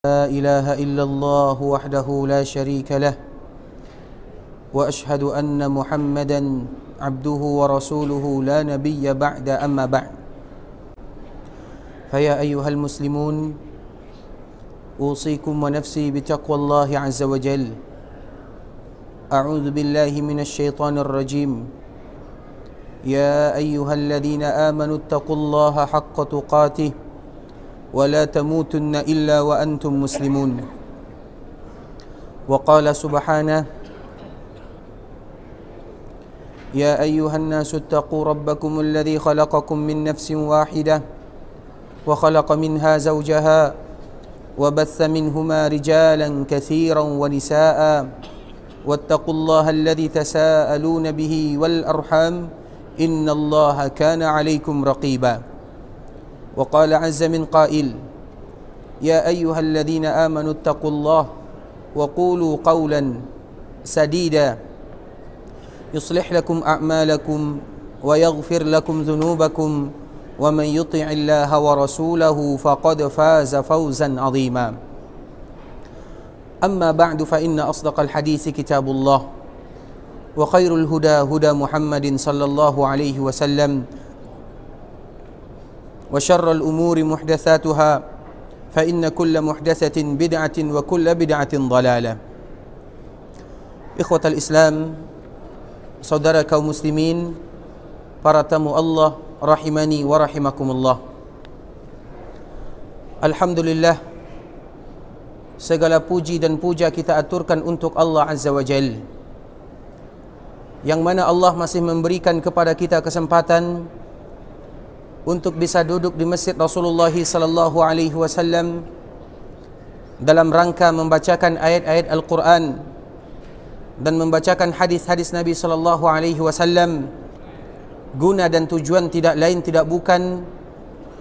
لا إله إلا الله وحده لا شريك له وأشهد أن محمدا عبده ورسوله لا نبي بعد أما بعد فيا أيها المسلمون أوصيكم ونفسي بتقوى الله عز وجل أعوذ بالله من الشيطان الرجيم يا أيها الذين آمنوا اتقوا الله حق تقاته ولا تموتن إلا وأنتم مسلمون وقال سبحانه يا أيها الناس اتقوا ربكم الذي خلقكم من نفس واحدة وخلق منها زوجها وبث منهما رجالا كثيرا ونساء واتقوا الله الذي تساءلون به والأرحام إن الله كان عليكم رقيبا وقال عز من قائل يا أيها الذين آمنوا اتقوا الله وقولوا قولا سديدا يصلح لكم أعمالكم ويغفر لكم ذنوبكم ومن يطع الله ورسوله فقد فاز فوزا عظيما أما بعد فإن أصدق الحديث كتاب الله وخير الهدى هدى محمد صلى الله عليه وسلم وشر الأمور محدثاتها فإن كل محدثة بدعة وكل بدعة ضلالة. إخوة الإسلام, saudara kaum muslimin, para tamu Allah rahimani wa rahimakumullah. Alhamdulillah, segala puji dan puja kita aturkan untuk Allah Azza wa Jal, yang mana Allah masih memberikan kepada kita kesempatan untuk bisa duduk di Masjid Rasulullah sallallahu alaihi wasallam dalam rangka membacakan ayat-ayat Al-Quran dan membacakan hadis-hadis Nabi sallallahu alaihi wasallam, guna dan tujuan tidak lain tidak bukan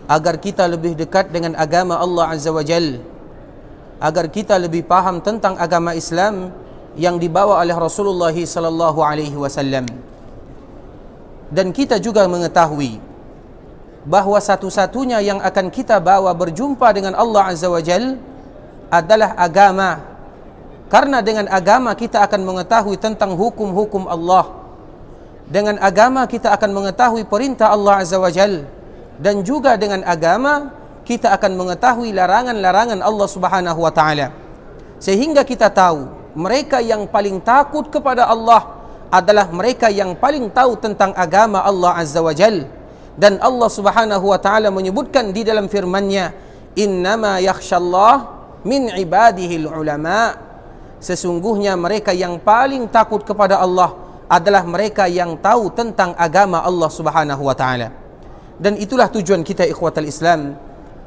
agar kita lebih dekat dengan agama Allah Azza wa Jal, agar kita lebih paham tentang agama Islam yang dibawa oleh Rasulullah sallallahu alaihi wasallam. Dan kita juga mengetahui bahawa satu-satunya yang akan kita bawa berjumpa dengan Allah Azza wa Jal adalah agama. Karena dengan agama kita akan mengetahui tentang hukum-hukum Allah. Dengan agama kita akan mengetahui perintah Allah Azza wa Jal, dan juga dengan agama kita akan mengetahui larangan-larangan Allah Subhanahu wa taala. Sehingga kita tahu mereka yang paling takut kepada Allah adalah mereka yang paling tahu tentang agama Allah Azza wa Jal. Dan Allah Subhanahu wa taala menyebutkan di dalam firman-Nya, innama yakhshallah min ibadihil ulama. Sesungguhnya mereka yang paling takut kepada Allah adalah mereka yang tahu tentang agama Allah Subhanahu wa taala. Dan itulah tujuan kita, ikhwatal Islam.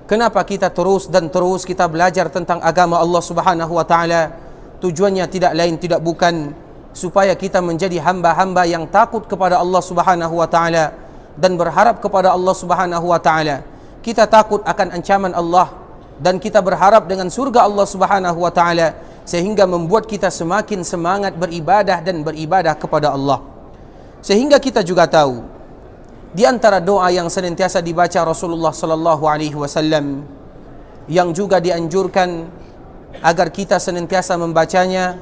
Kenapa kita terus dan terus kita belajar tentang agama Allah Subhanahu wa taala? Tujuannya tidak lain tidak bukan supaya kita menjadi hamba-hamba yang takut kepada Allah Subhanahu wa taala dan berharap kepada Allah Subhanahu wa taala. Kita takut akan ancaman Allah dan kita berharap dengan surga Allah Subhanahu wa taala, sehingga membuat kita semakin semangat beribadah dan beribadah kepada Allah. Sehingga kita juga tahu di antara doa yang senantiasa dibaca Rasulullah sallallahu alaihi wasallam, yang juga dianjurkan agar kita senantiasa membacanya,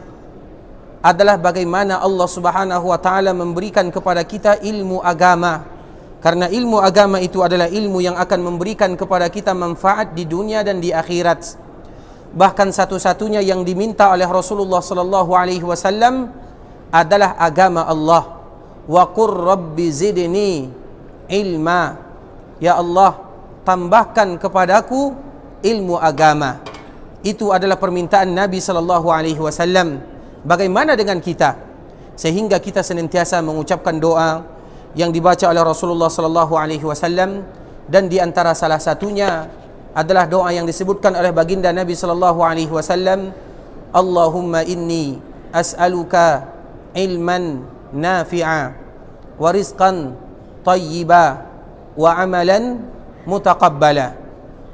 adalah bagaimana Allah Subhanahu wa taala memberikan kepada kita ilmu agama. Karena ilmu agama itu adalah ilmu yang akan memberikan kepada kita manfaat di dunia dan di akhirat. Bahkan satu-satunya yang diminta oleh Rasulullah sallallahu alaihi wasallam adalah agama Allah. Wa qur rabbi zidni ilma. Ya Allah, tambahkan kepadaku ilmu agama. Itu adalah permintaan Nabi sallallahu alaihi wasallam. Bagaimana dengan kita? Sehingga kita senantiasa mengucapkan doa yang dibaca oleh Rasulullah sallallahu alaihi wasallam, dan di antara salah satunya adalah doa yang disebutkan oleh baginda Nabi sallallahu alaihi wasallam, Allahumma inni as'aluka ilman nafi'a wa rizqan tayyiba wa amalan mutaqabbala.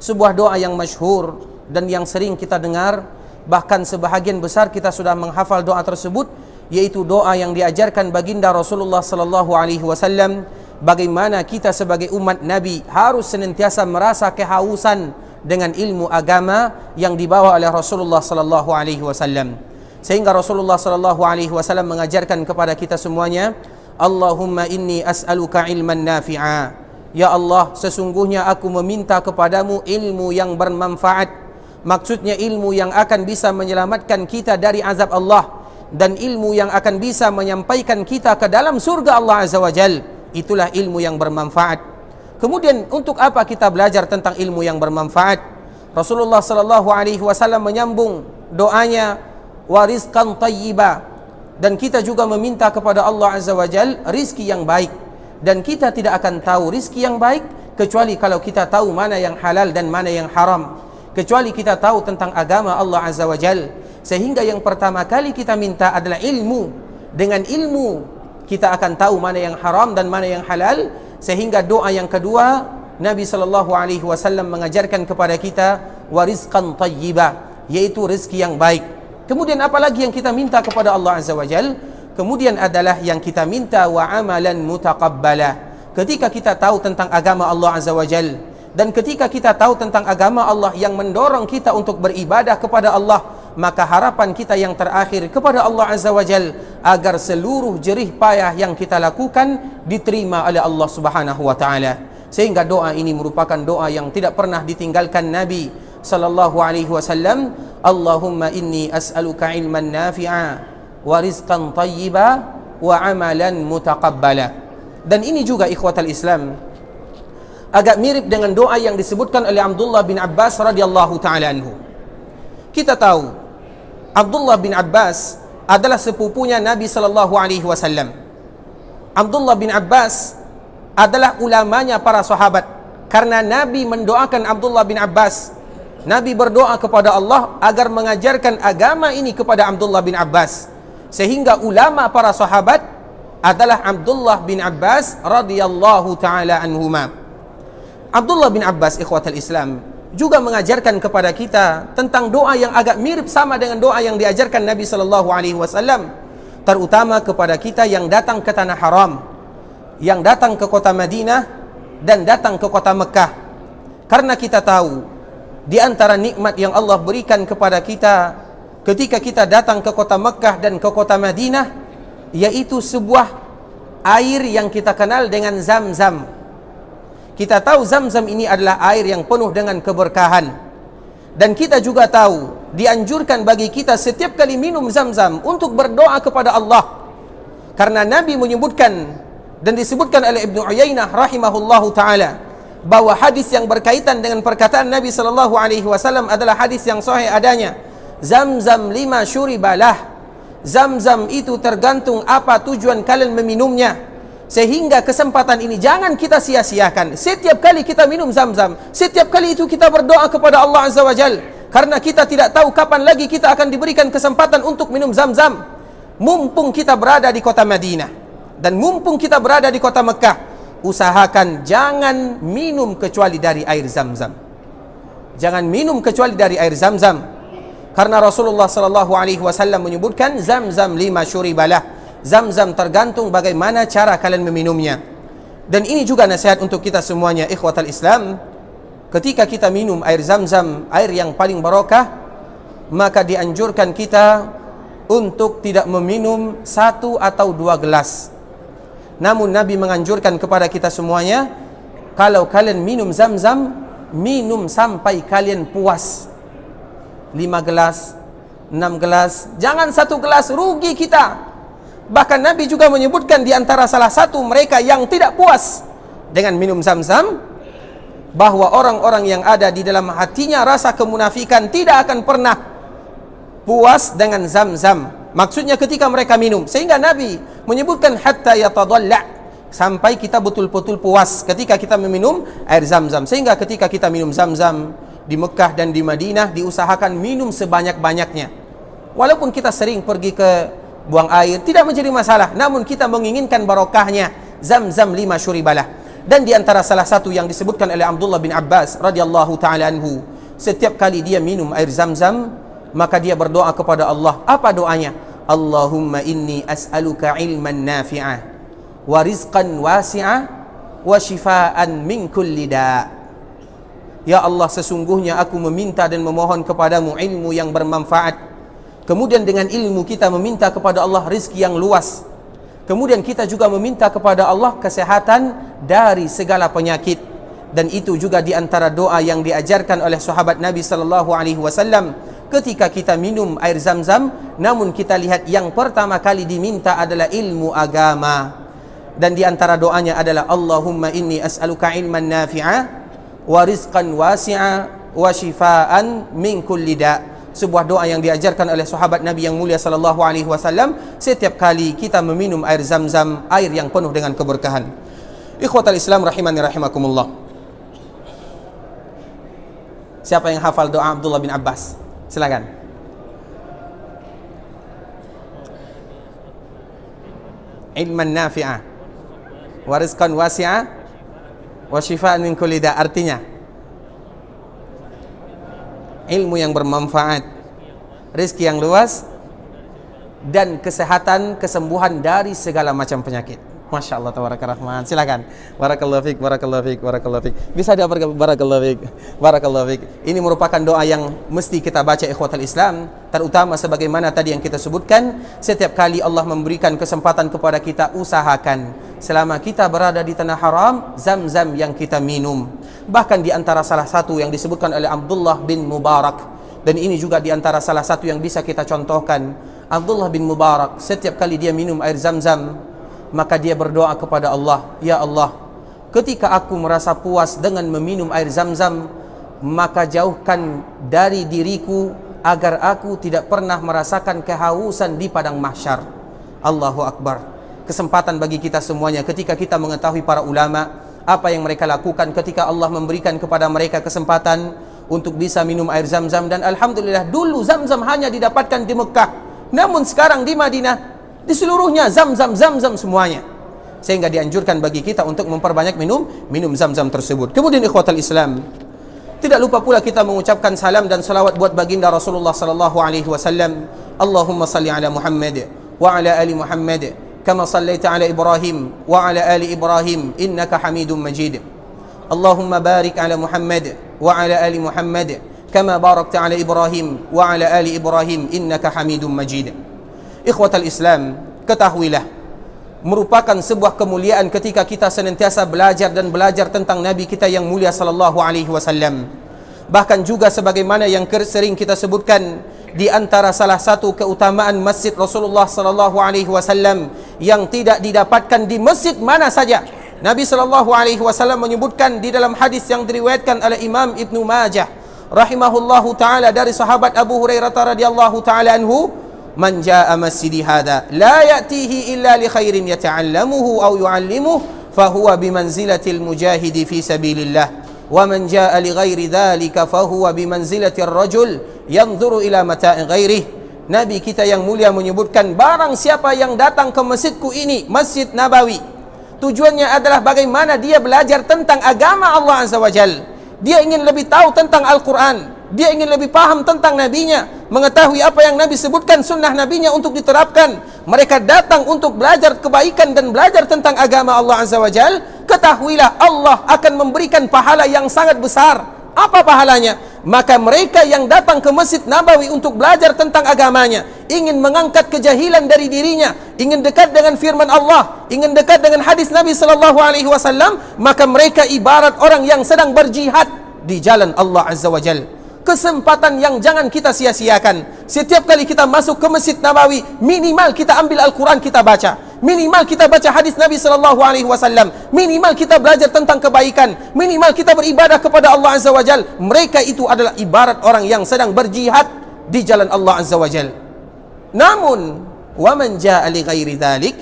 Sebuah doa yang masyhur dan yang sering kita dengar, bahkan sebahagian besar kita sudah menghafal doa tersebut, yaitu doa yang diajarkan baginda Rasulullah sallallahu alaihi wasallam, bagaimana kita sebagai umat Nabi harus senantiasa merasa kehausan dengan ilmu agama yang dibawa oleh Rasulullah sallallahu alaihi wasallam. Sehingga Rasulullah sallallahu alaihi wasallam mengajarkan kepada kita semuanya, Allahumma inni as'aluka ilman nafi'a. Ya Allah, sesungguhnya aku meminta kepadamu ilmu yang bermanfaat. Maksudnya ilmu yang akan bisa menyelamatkan kita dari azab Allah, dan ilmu yang akan bisa menyampaikan kita ke dalam surga Allah Azza wa Jal. Itulah ilmu yang bermanfaat. Kemudian untuk apa kita belajar tentang ilmu yang bermanfaat? Rasulullah sallallahu alaihi wasallam menyambung doanya, wa rizqan tayyiba, dan kita juga meminta kepada Allah Azza wa Jal rizki yang baik. Dan kita tidak akan tahu rizki yang baik kecuali kalau kita tahu mana yang halal dan mana yang haram, kecuali kita tahu tentang agama Allah Azza wa Jal. Sehingga yang pertama kali kita minta adalah ilmu. Dengan ilmu kita akan tahu mana yang haram dan mana yang halal. Sehingga doa yang kedua, Nabi sallallahu alaihi wasallam mengajarkan kepada kita wa rizqan tayyiba, yaitu rezeki yang baik. Kemudian apa lagi yang kita minta kepada Allah Azza wa Jal? Kemudian adalah yang kita minta wa amalan mutaqabbala. Ketika kita tahu tentang agama Allah Azza wa Jal, dan ketika kita tahu tentang agama Allah yang mendorong kita untuk beribadah kepada Allah, maka harapan kita yang terakhir kepada Allah Azza wa Jal agar seluruh jerih payah yang kita lakukan diterima oleh Allah Subhanahu wa taala. Sehingga doa ini merupakan doa yang tidak pernah ditinggalkan Nabi sallallahu alaihi wasallam. Allahumma inni as'aluka ilman nafi'a wa rizqan tayyiba wa amalan mutaqabbala. Dan ini juga ikhwatal Islam agak mirip dengan doa yang disebutkan oleh Abdullah bin Abbas radhiyallahu taala anhu. Kita tahu Abdullah bin Abbas adalah sepupunya Nabi sallallahu alaihi wasallam. Abdullah bin Abbas adalah ulamanya para sahabat. Karena Nabi mendoakan Abdullah bin Abbas, Nabi berdoa kepada Allah agar mengajarkan agama ini kepada Abdullah bin Abbas. Sehingga ulama para sahabat adalah Abdullah bin Abbas radhiyallahu taala anhuma. Abdullah bin Abbas ikhwatal Islam juga mengajarkan kepada kita tentang doa yang agak mirip sama dengan doa yang diajarkan Nabi sallallahu alaihi wasallam, terutama kepada kita yang datang ke tanah haram, yang datang ke kota Madinah dan datang ke kota Mekah. Karena kita tahu di antara nikmat yang Allah berikan kepada kita ketika kita datang ke kota Mekah dan ke kota Madinah, yaitu sebuah air yang kita kenal dengan Zam-Zam. Kita tahu Zam-Zam ini adalah air yang penuh dengan keberkahan. Dan kita juga tahu dianjurkan bagi kita setiap kali minum Zam-Zam untuk berdoa kepada Allah. Karena Nabi menyebutkan dan disebutkan oleh Ibnu Uyainah rahimahullahu taala bahwa hadis yang berkaitan dengan perkataan Nabi sallallahu alaihi wasallam adalah hadis yang sahih adanya. Zam-Zam lima syuribalah. Zam-Zam itu tergantung apa tujuan kalian meminumnya. Sehingga kesempatan ini jangan kita sia-siakan. Setiap kali kita minum Zam-Zam, setiap kali itu kita berdoa kepada Allah Azza wa Jal. Karena kita tidak tahu kapan lagi kita akan diberikan kesempatan untuk minum Zam-Zam. Mumpung kita berada di kota Madinah dan mumpung kita berada di kota Mekah, usahakan jangan minum kecuali dari air Zam-Zam. Jangan minum kecuali dari air Zam-Zam. Karena Rasulullah sallallahu alaihi wasallam menyebutkan Zam-Zam lima syuribalah. Zam-Zam tergantung bagaimana cara kalian meminumnya. Dan ini juga nasihat untuk kita semuanya ikhwatal Islam. Ketika kita minum air Zam-Zam, air yang paling barokah, maka dianjurkan kita untuk tidak meminum 1 atau 2 gelas. Namun Nabi menganjurkan kepada kita semuanya, kalau kalian minum Zam-Zam, minum sampai kalian puas. 5 gelas, 6 gelas, jangan 1 gelas, rugi kita. Bahkan Nabi juga menyebutkan di antara salah satu mereka yang tidak puas dengan minum Zam-Zam, bahwa orang-orang yang ada di dalam hatinya rasa kemunafikan tidak akan pernah puas dengan Zam-Zam. Maksudnya ketika mereka minum. Sehingga Nabi menyebutkan hatta yatadalla, sampai kita betul-betul puas ketika kita meminum air Zam-Zam. Sehingga ketika kita minum Zam-Zam di Mekah dan di Madinah, diusahakan minum sebanyak-banyaknya. Walaupun kita sering pergi ke buang air, tidak menjadi masalah. Namun kita menginginkan barokahnya Zam-Zam 5 syuribalah. Dan di antara salah satu yang disebutkan oleh Abdullah bin Abbas radhiyallahu taala anhu, setiap kali dia minum air Zam-Zam, maka dia berdoa kepada Allah. Apa doanya? Allahumma inni as'aluka ilman nafi'ah wa rizqan wasi'ah wa shifaan min kulli da'. Ya Allah, sesungguhnya aku meminta dan memohon kepadamu ilmu yang bermanfaat. Kemudian dengan ilmu kita meminta kepada Allah rizki yang luas. Kemudian kita juga meminta kepada Allah kesehatan dari segala penyakit. Dan itu juga di antara doa yang diajarkan oleh sahabat Nabi sallallahu alaihi wasallam ketika kita minum air Zam-Zam. Namun kita lihat yang pertama kali diminta adalah ilmu agama. Dan di antara doanya adalah Allahumma inni as'aluka ilman nafi'a wa rizqan wasi'a wa shifaan min kulli da'. Sebuah doa yang diajarkan oleh sahabat Nabi yang mulia sallallahu alaihi wasallam setiap kali kita meminum air Zam-Zam, air yang penuh dengan keberkahan. Ikhwatal Islam rahimani rahimakumullah. Siapa yang hafal doa Abdullah bin Abbas? Silakan. Ilman nafi'a wa rizqan wasi'a wa shifaan min kulli da'. Artinya ilmu yang bermanfaat, rezeki yang luas, dan kesehatan, kesembuhan dari segala macam penyakit. Masya Allah, tabaraka rahman. Silakan. Barakallahu fiik, barakallahu fiik, barakallahu fiik. Bisa diaparkan barakallahu fiik, barakallahu fiik. Ini merupakan doa yang mesti kita baca ikhwatal Islam, terutama sebagaimana tadi yang kita sebutkan, setiap kali Allah memberikan kesempatan kepada kita, usahakan selama kita berada di tanah haram, Zam-Zam yang kita minum. Bahkan di antara salah satu yang disebutkan oleh Abdullah bin Mubarak, dan ini juga di antara salah satu yang bisa kita contohkan. Abdullah bin Mubarak setiap kali dia minum air Zam-Zam, maka dia berdoa kepada Allah, ya Allah, ketika aku merasa puas dengan meminum air Zam-Zam, maka jauhkan dari diriku agar aku tidak pernah merasakan kehausan di padang mahsyar. Allahu Akbar. Kesempatan bagi kita semuanya ketika kita mengetahui para ulama apa yang mereka lakukan ketika Allah memberikan kepada mereka kesempatan untuk bisa minum air Zam-Zam. Dan alhamdulillah dulu Zam-Zam hanya didapatkan di Mekah, namun sekarang di Madinah di seluruhnya Zam-Zam, Zam-Zam semuanya, sehingga dianjurkan bagi kita untuk memperbanyak minum Zam-Zam tersebut. Kemudian ikhwatal Islam, tidak lupa pula kita mengucapkan salam dan salawat buat baginda Rasulullah sallallahu alaihi wasallam. Allahumma salli ala Muhammad wa ala ali Muhammad kama sallaita ala Ibrahim wa ala ali Ibrahim innaka Hamidum Majid. Allahumma barik ala Muhammad wa ala ali Muhammad kama barakta ala Ibrahim wa ala ali Ibrahim innaka Hamidum Majid. Ikhwatal Islam, ketahuilah, merupakan sebuah kemuliaan ketika kita senantiasa belajar dan belajar tentang Nabi kita yang mulia sallallahu alaihi wasallam. Bahkan juga sebagaimana yang sering kita sebutkan, di antara salah satu keutamaan masjid Rasulullah sallallahu alaihi wasallam yang tidak didapatkan di masjid mana saja. Nabi sallallahu alaihi wasallam menyebutkan di dalam hadis yang diriwayatkan oleh Imam Ibnu Majah rahimahullahu taala dari sahabat Abu Hurairah radhiyallahu taala anhu, man jaa masjidi hadha la ya'tihi illa li khairin yata'allamuhu aw yu'allimuhu fahuwa bimanzilatil mujahidi fi sabilillah wa man jaa li ghairi dhalika fahuwa bimanzilatir rajul yanzuru ila mata'i ghairihi. Nabi kita yang mulia menyebutkan, barang siapa yang datang ke masjidku ini, Masjid Nabawi, tujuannya adalah bagaimana dia belajar tentang agama Allah Azza wa Jalla, dia ingin lebih tahu tentang Al-Quran, dia ingin lebih paham tentang nabinya, mengetahui apa yang Nabi sebutkan, sunnah nabinya untuk diterapkan. Mereka datang untuk belajar kebaikan dan belajar tentang agama Allah Azza wa Jal. Ketahuilah Allah akan memberikan pahala yang sangat besar. Apa pahalanya? Maka mereka yang datang ke Masjid Nabawi untuk belajar tentang agamanya, ingin mengangkat kejahilan dari dirinya, ingin dekat dengan firman Allah, ingin dekat dengan hadis Nabi sallallahu alaihi wasallam, maka mereka ibarat orang yang sedang berjihad di jalan Allah Azza wa Jal. Kesempatan yang jangan kita sia-siakan. Setiap kali kita masuk ke Masjid Nabawi, minimal kita ambil Al-Quran kita baca, minimal kita baca hadis Nabi sallallahu alaihi wasallam, minimal kita belajar tentang kebaikan, minimal kita beribadah kepada Allah Azza wa Jal. Mereka itu adalah ibarat orang yang sedang berjihad di jalan Allah Azza wa Jal. Namun wa man jaa li ghairi dzalik,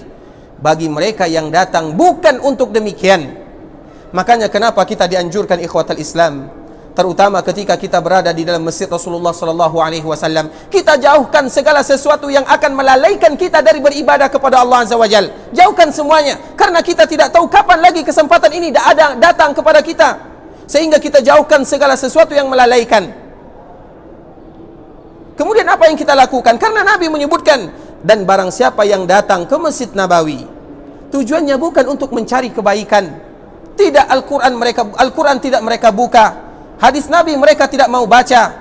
bagi mereka yang datang bukan untuk demikian, makanya kenapa kita dianjurkan ikhwatal Islam, terutama ketika kita berada di dalam masjid Rasulullah sallallahu alaihi wasallam, kita jauhkan segala sesuatu yang akan melalaikan kita dari beribadah kepada Allah Azza wa Jalla. Jauhkan semuanya, karena kita tidak tahu kapan lagi kesempatan ini datang kepada kita, sehingga kita jauhkan segala sesuatu yang melalaikan. Kemudian apa yang kita lakukan? Karena Nabi menyebutkan, dan barang siapa yang datang ke Masjid Nabawi, tujuannya bukan untuk mencari kebaikan, tidak Al-Quran tidak mereka buka, Hadis Nabi mereka tidak mau baca.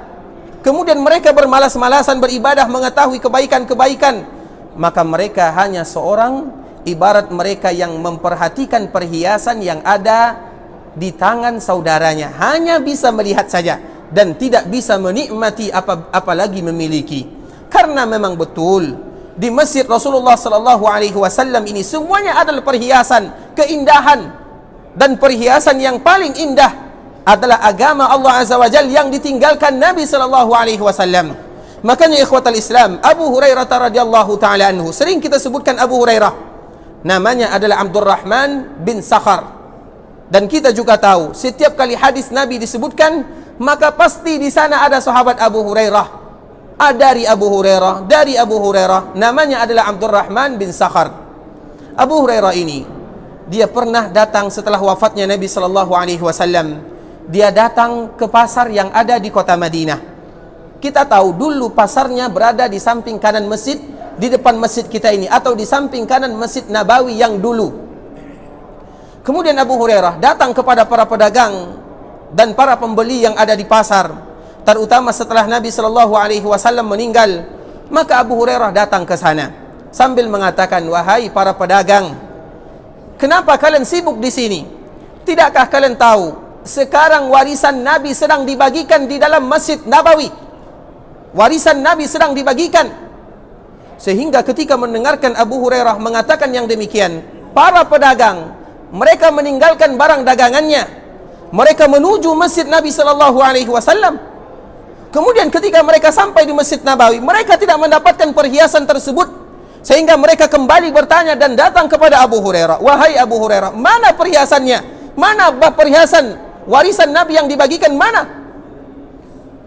Kemudian mereka bermalas-malasan beribadah mengetahui kebaikan-kebaikan. Maka mereka hanya seorang ibarat mereka yang memperhatikan perhiasan yang ada di tangan saudaranya. Hanya bisa melihat saja dan tidak bisa menikmati apalagi memiliki. Karena memang betul di masjid Rasulullah sallallahu alaihi wasallam ini semuanya adalah perhiasan, keindahan, dan perhiasan yang paling indah adalah agama Allah Azza wa Jalla yang ditinggalkan Nabi sallallahu alaihi wasallam. Makanya ikhwatal Islam, Abu Hurairah radhiyallahu taala anhu, sering kita sebutkan Abu Hurairah. Namanya adalah Abdurrahman bin Sakhar. Dan kita juga tahu, setiap kali hadis Nabi disebutkan, maka pasti di sana ada sahabat Abu Hurairah. Dari Abu Hurairah, namanya adalah Abdurrahman bin Sakhar. Abu Hurairah ini, dia pernah datang setelah wafatnya Nabi sallallahu alaihi wasallam. Dia datang ke pasar yang ada di kota Madinah. Kita tahu dulu pasarnya berada di samping kanan masjid, di depan masjid kita ini, atau di samping kanan Masjid Nabawi yang dulu. Kemudian Abu Hurairah datang kepada para pedagang dan para pembeli yang ada di pasar, terutama setelah Nabi sallallahu alaihi wasallam meninggal. Maka Abu Hurairah datang ke sana sambil mengatakan, "Wahai para pedagang, kenapa kalian sibuk di sini? Tidakkah kalian tahu sekarang warisan Nabi sedang dibagikan di dalam Masjid Nabawi? Warisan Nabi sedang dibagikan." Sehingga ketika mendengarkan Abu Hurairah mengatakan yang demikian, para pedagang mereka meninggalkan barang dagangannya, mereka menuju Masjid Nabi sallallahu alaihi wasallam. Kemudian ketika mereka sampai di Masjid Nabawi, mereka tidak mendapatkan perhiasan tersebut, sehingga mereka kembali bertanya dan datang kepada Abu Hurairah, "Wahai Abu Hurairah, mana perhiasannya? Mana perhiasan warisan Nabi yang dibagikan, mana?"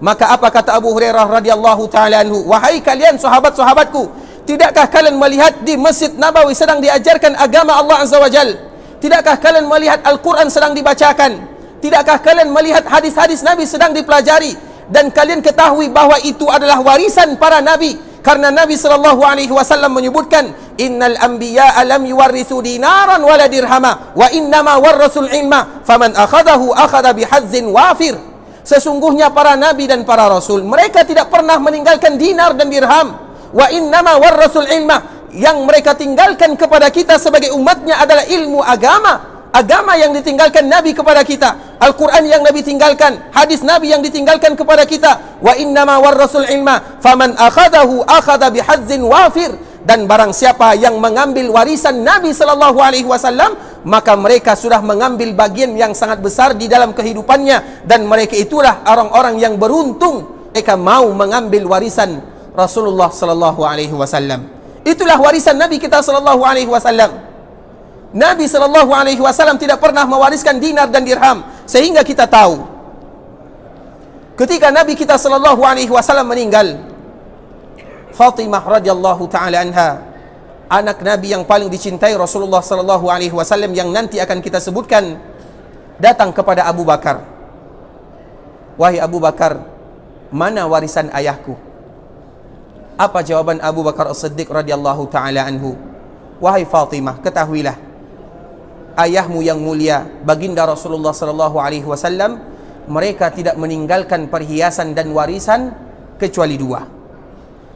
Maka apa kata Abu Hurairah radhiyallahu taala anhu, "Wahai kalian sahabat-sahabatku, tidakkah kalian melihat di Masjid Nabawi sedang diajarkan agama Allah Azza wa Jalla? Tidakkah kalian melihat Al-Quran sedang dibacakan? Tidakkah kalian melihat hadis-hadis Nabi sedang dipelajari? Dan kalian ketahui bahwa itu adalah warisan para Nabi. Karena Nabi sallallahu alaihi wasallam menyebutkan, innal anbiya'a lam yuwarrithu dinaran wala dirhama wa innama warrasul ilma faman akhadahu akhadha bihazzin wafir." Sesungguhnya para nabi dan para rasul, mereka tidak pernah meninggalkan dinar dan dirham. Wa innama warrasul ilma, yang mereka tinggalkan kepada kita sebagai umatnya adalah ilmu agama. Agama yang ditinggalkan Nabi kepada kita, Al-Quran yang Nabi tinggalkan, hadis Nabi yang ditinggalkan kepada kita. Wa innama warrasul ilma faman akhadahu akhadha bihazzin wafir. Dan barang siapa yang mengambil warisan Nabi sallallahu alaihi wasallam, maka mereka sudah mengambil bagian yang sangat besar di dalam kehidupannya, dan mereka itulah orang-orang yang beruntung. Mereka mau mengambil warisan Rasulullah sallallahu alaihi wasallam. Itulah warisan Nabi kita sallallahu alaihi wasallam. Nabi sallallahu alaihi wasallam tidak pernah mewariskan dinar dan dirham, sehingga kita tahu ketika Nabi kita sallallahu alaihi wasallam meninggal, Fatimah radhiyallahu taala anha, anak Nabi yang paling dicintai Rasulullah sallallahu alaihi wasallam yang nanti akan kita sebutkan, datang kepada Abu Bakar. "Wahai Abu Bakar, mana warisan ayahku?" Apa jawaban Abu Bakar As-Siddiq radhiyallahu taala anhu? "Wahai Fatimah, ketahuilah, ayahmu yang mulia, baginda Rasulullah sallallahu alaihi wasallam, mereka tidak meninggalkan perhiasan dan warisan kecuali dua,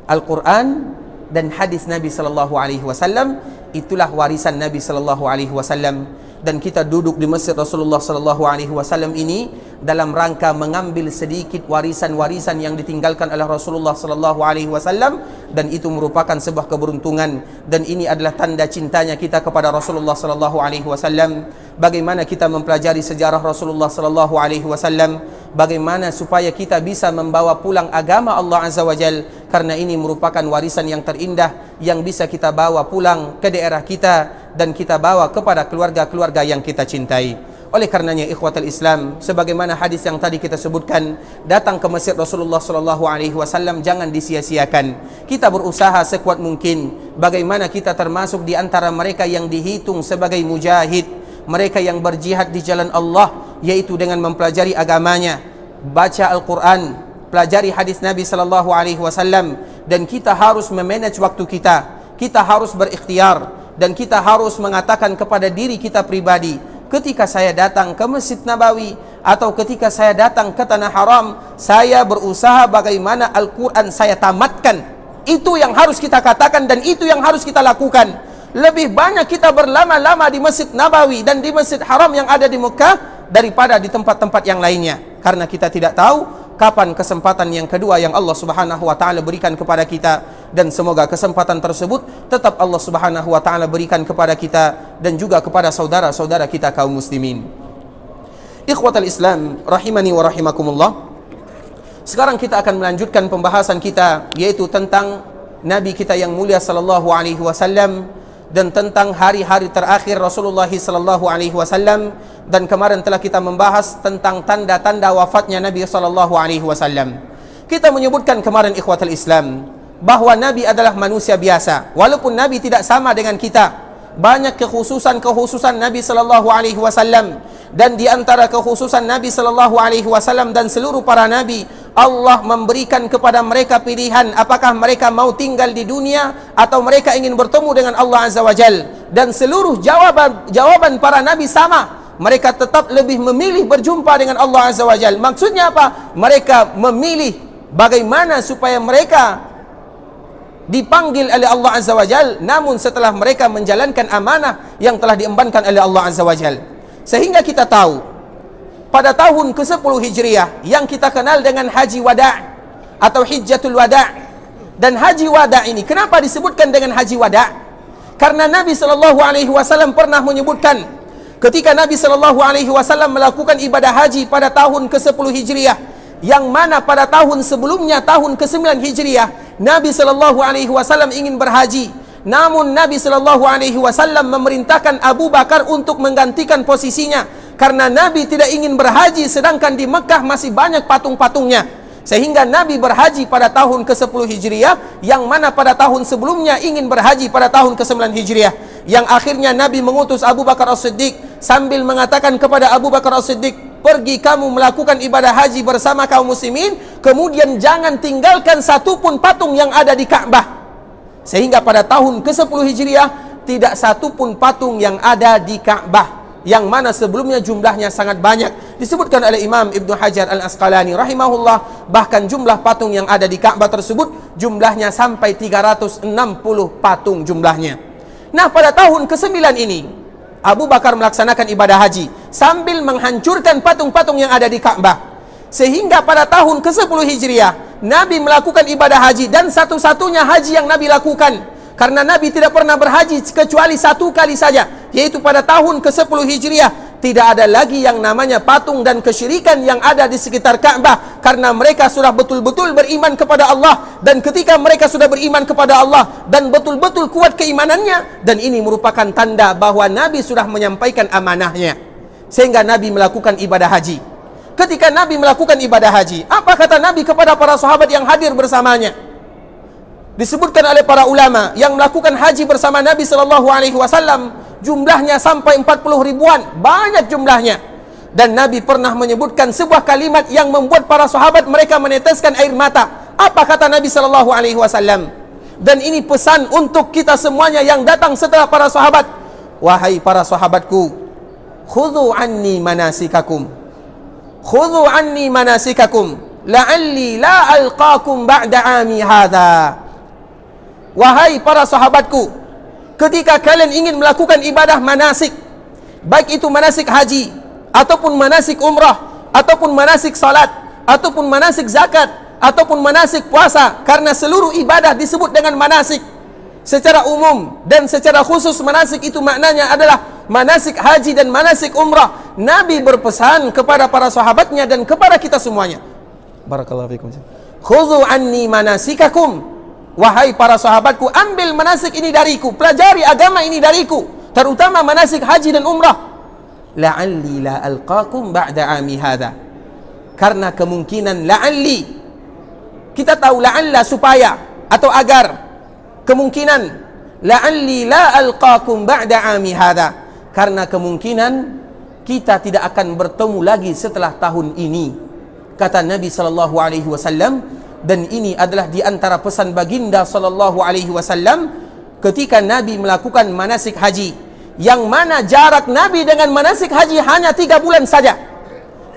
Al-Quran dan hadis Nabi sallallahu alaihi wasallam. Itulah warisan Nabi sallallahu alaihi wasallam. Dan kita duduk di masjid Rasulullah sallallahu alaihi wasallam ini dalam rangka mengambil sedikit warisan-warisan yang ditinggalkan oleh Rasulullah sallallahu alaihi wasallam, dan itu merupakan sebuah keberuntungan, dan ini adalah tanda cintanya kita kepada Rasulullah sallallahu alaihi wasallam. Bagaimana kita mempelajari sejarah Rasulullah sallallahu alaihi wasallam, bagaimana supaya kita bisa membawa pulang agama Allah Azza wa Jalla, karena ini merupakan warisan yang terindah yang bisa kita bawa pulang ke daerah kita dan kita bawa kepada keluarga-keluarga yang kita cintai. Oleh karenanya ikhwatul Islam, sebagaimana hadis yang tadi kita sebutkan, datang ke masjid Rasulullah sallallahu alaihi wasallam jangan disia-siakan. Kita berusaha sekuat mungkin bagaimana kita termasuk di antara mereka yang dihitung sebagai mujahid, mereka yang berjihad di jalan Allah, yaitu dengan mempelajari agamanya, baca Al-Quran, pelajari hadis Nabi sallallahu alaihi wasallam, dan kita harus memanage waktu kita harus berikhtiar, dan kita harus mengatakan kepada diri kita pribadi, ketika saya datang ke Masjid Nabawi, atau ketika saya datang ke tanah haram, saya berusaha bagaimana Al-Quran saya tamatkan. Itu yang harus kita katakan dan itu yang harus kita lakukan. Lebih banyak kita berlama-lama di Masjid Nabawi dan di Masjid Haram yang ada di Mekah daripada di tempat-tempat yang lainnya, karena kita tidak tahu kapan kesempatan yang kedua yang Allah Subhanahu wa taala berikan kepada kita, dan semoga kesempatan tersebut tetap Allah Subhanahu wa taala berikan kepada kita dan juga kepada saudara-saudara kita kaum muslimin. Ikhwatal Islam rahimani wa rahimakumullah. Sekarang kita akan melanjutkan pembahasan kita, yaitu tentang Nabi kita yang mulia sallallahu alaihi wasallam dan tentang hari-hari terakhir Rasulullah sallallahu alaihi wasallam. Dan kemarin telah kita membahas tentang tanda-tanda wafatnya Nabi sallallahu alaihi wasallam. Kita menyebutkan kemarin ikhwatul Islam bahwa Nabi adalah manusia biasa. Walaupun Nabi tidak sama dengan kita, banyak kekhususan Nabi sallallahu alaihi wasallam, dan di antara kekhususan Nabi sallallahu alaihi wasallam dan seluruh para nabi, Allah memberikan kepada mereka pilihan apakah mereka mau tinggal di dunia atau mereka ingin bertemu dengan Allah Azza wa Jal. Dan seluruh jawaban para nabi sama. Mereka tetap lebih memilih berjumpa dengan Allah Azza wa Jal. Maksudnya apa? Mereka memilih bagaimana supaya mereka dipanggil oleh Allah Azza wa Jal, namun setelah mereka menjalankan amanah yang telah diembankan oleh Allah Azza wa Jal. Sehingga kita tahu pada tahun ke-10 Hijriah yang kita kenal dengan Haji Wada' atau Hijjatul Wada'. Dan Haji Wada' ini kenapa disebutkan dengan Haji Wada'? Karena Nabi SAW pernah menyebutkan ketika Nabi SAW melakukan ibadah haji pada tahun ke-10 Hijriah, yang mana pada tahun sebelumnya, tahun ke-9 Hijriah, Nabi SAW ingin berhaji. Namun Nabi SAW memerintahkan Abu Bakar untuk menggantikan posisinya, karena Nabi tidak ingin berhaji sedangkan di Mekah masih banyak patung-patungnya. Sehingga Nabi berhaji pada tahun ke-10 Hijriah, yang mana pada tahun sebelumnya ingin berhaji pada tahun ke-9 Hijriah. Yang akhirnya Nabi mengutus Abu Bakar As-Siddiq sambil mengatakan kepada Abu Bakar As-Siddiq, pergi kamu melakukan ibadah haji bersama kaum muslimin, kemudian jangan tinggalkan satupun patung yang ada di Ka'bah. Sehingga pada tahun ke-10 Hijriah tidak satupun patung yang ada di Ka'bah, yang mana sebelumnya jumlahnya sangat banyak. Disebutkan oleh Imam Ibnu Hajar Al-Asqalani rahimahullah, bahkan jumlah patung yang ada di Ka'bah tersebut jumlahnya sampai 360 patung jumlahnya. Nah, pada tahun ke-9 ini Abu Bakar melaksanakan ibadah haji sambil menghancurkan patung-patung yang ada di Ka'bah. Sehingga pada tahun ke-10 Hijriah Nabi melakukan ibadah haji, dan satu-satunya haji yang Nabi lakukan, karena Nabi tidak pernah berhaji kecuali satu kali saja, yaitu pada tahun ke-10 Hijriah. Tidak ada lagi yang namanya patung dan kesyirikan yang ada di sekitar Ka'bah, karena mereka sudah betul-betul beriman kepada Allah. Dan ketika mereka sudah beriman kepada Allah dan betul-betul kuat keimanannya, dan ini merupakan tanda bahwa Nabi sudah menyampaikan amanahnya, sehingga Nabi melakukan ibadah haji. Ketika Nabi melakukan ibadah haji, apa kata Nabi kepada para sahabat yang hadir bersamanya? Disebutkan oleh para ulama yang melakukan haji bersama Nabi SAW jumlahnya sampai 40 ribuan, banyak jumlahnya. Dan Nabi pernah menyebutkan sebuah kalimat yang membuat para sahabat mereka meneteskan air mata. Apa kata Nabi SAW? Dan ini pesan untuk kita semuanya yang datang setelah para sahabat. Wahai para sahabatku, khudhu anni manasikakum, khudhu anni manasikakum la'alli la alqakum ba'da ami hadha. Wahai para sahabatku, ketika kalian ingin melakukan ibadah manasik, baik itu manasik haji ataupun manasik umrah ataupun manasik salat ataupun manasik zakat ataupun manasik puasa, karena seluruh ibadah disebut dengan manasik secara umum, dan secara khusus manasik itu maknanya adalah manasik haji dan manasik umrah. Nabi berpesan kepada para sahabatnya dan kepada kita semuanya, barakallahu fikum, khudhu anni manasikakum. Wahai para sahabatku, ambil manasik ini dariku, pelajari agama ini dariku, terutama manasik haji dan umrah. La'alli la alqakum ba'da ami hadha. Karena kemungkinan la'alli, kita tahu la'alla supaya atau agar, kemungkinan la'alli la alqakum ba'da ami hadha, karena kemungkinan kita tidak akan bertemu lagi setelah tahun ini, kata Nabi SAW. Dan ini adalah di antara pesan baginda SAW ketika Nabi melakukan manasik haji, yang mana jarak Nabi dengan manasik haji hanya 3 bulan saja.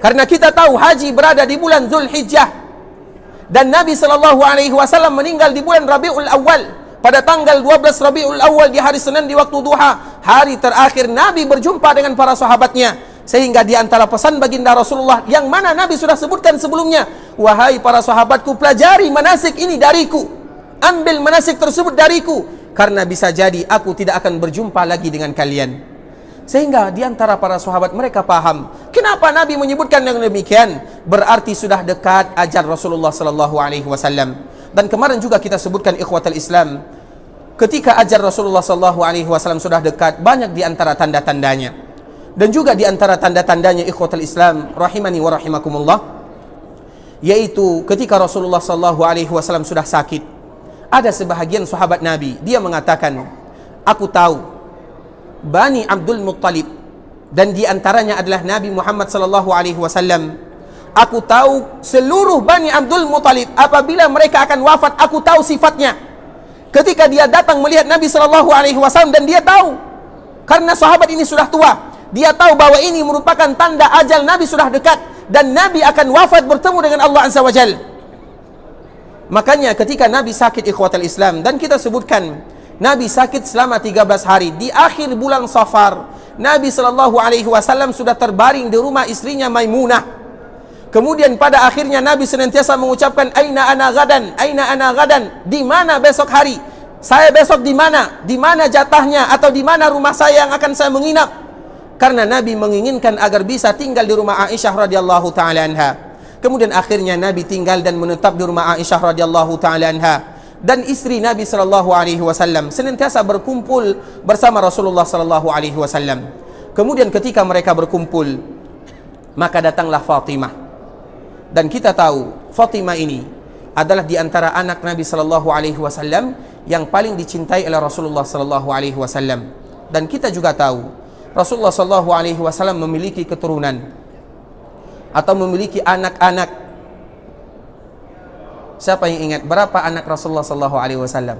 Karena kita tahu haji berada di bulan Zulhijjah dan Nabi SAW meninggal di bulan Rabiul Awal pada tanggal 12 Rabiul Awal di hari Senin di waktu duha, hari terakhir Nabi berjumpa dengan para sahabatnya. Sehingga di antara pesan baginda Rasulullah yang mana Nabi sudah sebutkan sebelumnya, wahai para sahabatku, pelajari manasik ini dariku, ambil manasik tersebut dariku, karena bisa jadi aku tidak akan berjumpa lagi dengan kalian. Sehingga di antara para sahabat mereka paham kenapa Nabi menyebutkan yang demikian, berarti sudah dekat ajar Rasulullah sallallahu alaihi wasallam. Dan kemarin juga kita sebutkan ikhwatul Islam, ketika ajar Rasulullah sallallahu alaihi wasallam sudah dekat, banyak di antara tanda-tandanya. Dan juga di antara tanda-tandanya ikhwatul Islam rahimani wa rahimakumullah, yaitu ketika Rasulullah sallallahu alaihi wasallam sudah sakit, ada sebahagian sahabat Nabi, dia mengatakan, aku tahu Bani Abdul Muttalib, dan di antaranya adalah Nabi Muhammad sallallahu alaihi wasallam. Aku tahu seluruh Bani Abdul Muttalib, apabila mereka akan wafat, aku tahu sifatnya. Ketika dia datang melihat Nabi sallallahu alaihi wasallam, dan dia tahu, karena sahabat ini sudah tua, dia tahu bahwa ini merupakan tanda ajal Nabi sudah dekat dan Nabi akan wafat bertemu dengan Allah Azza wa Jalla. Makanya ketika Nabi sakit ikhwatul Islam, dan kita sebutkan Nabi sakit selama 13 hari. Di akhir bulan Safar, Nabi SAW sudah terbaring di rumah istrinya Maimunah. Kemudian pada akhirnya Nabi senantiasa mengucapkan, Aina ana gadan, Aina ana gadan, di mana besok hari? Saya besok di mana? Di mana jatahnya? Atau di mana rumah saya yang akan saya menginap? Karena Nabi menginginkan agar bisa tinggal di rumah Aisyah radhiyallahu taala anha. Kemudian akhirnya Nabi tinggal dan menetap di rumah Aisyah radhiyallahu taala anha. Dan istri Nabi sallallahu alaihi wasallam senantiasa berkumpul bersama Rasulullah sallallahu alaihi wasallam. Kemudian ketika mereka berkumpul, maka datanglah Fatimah. Dan kita tahu Fatimah ini adalah di antara anak Nabi sallallahu alaihi wasallam yang paling dicintai oleh Rasulullah sallallahu alaihi wasallam. Dan kita juga tahu Rasulullah sallallahu alaihi wasallam memiliki keturunan atau memiliki anak-anak. Siapa yang ingat berapa anak Rasulullah sallallahu alaihi wasallam?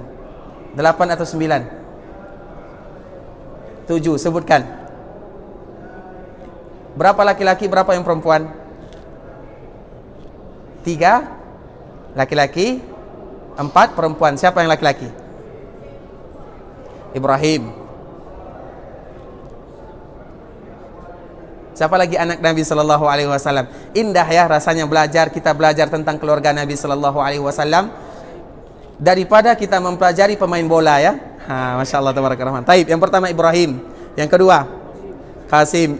8 atau 9? 7, sebutkan. Berapa laki-laki, berapa yang perempuan? 3 laki-laki, 4 perempuan. Siapa yang laki-laki? Ibrahim. Siapa lagi anak Nabi sallallahu alaihi wasallam? Indah ya rasanya kita belajar tentang keluarga Nabi sallallahu alaihi wasallam daripada kita mempelajari pemain bola ya. Masya Allah tabarakallah. Taib, yang pertama Ibrahim, yang kedua Qasim.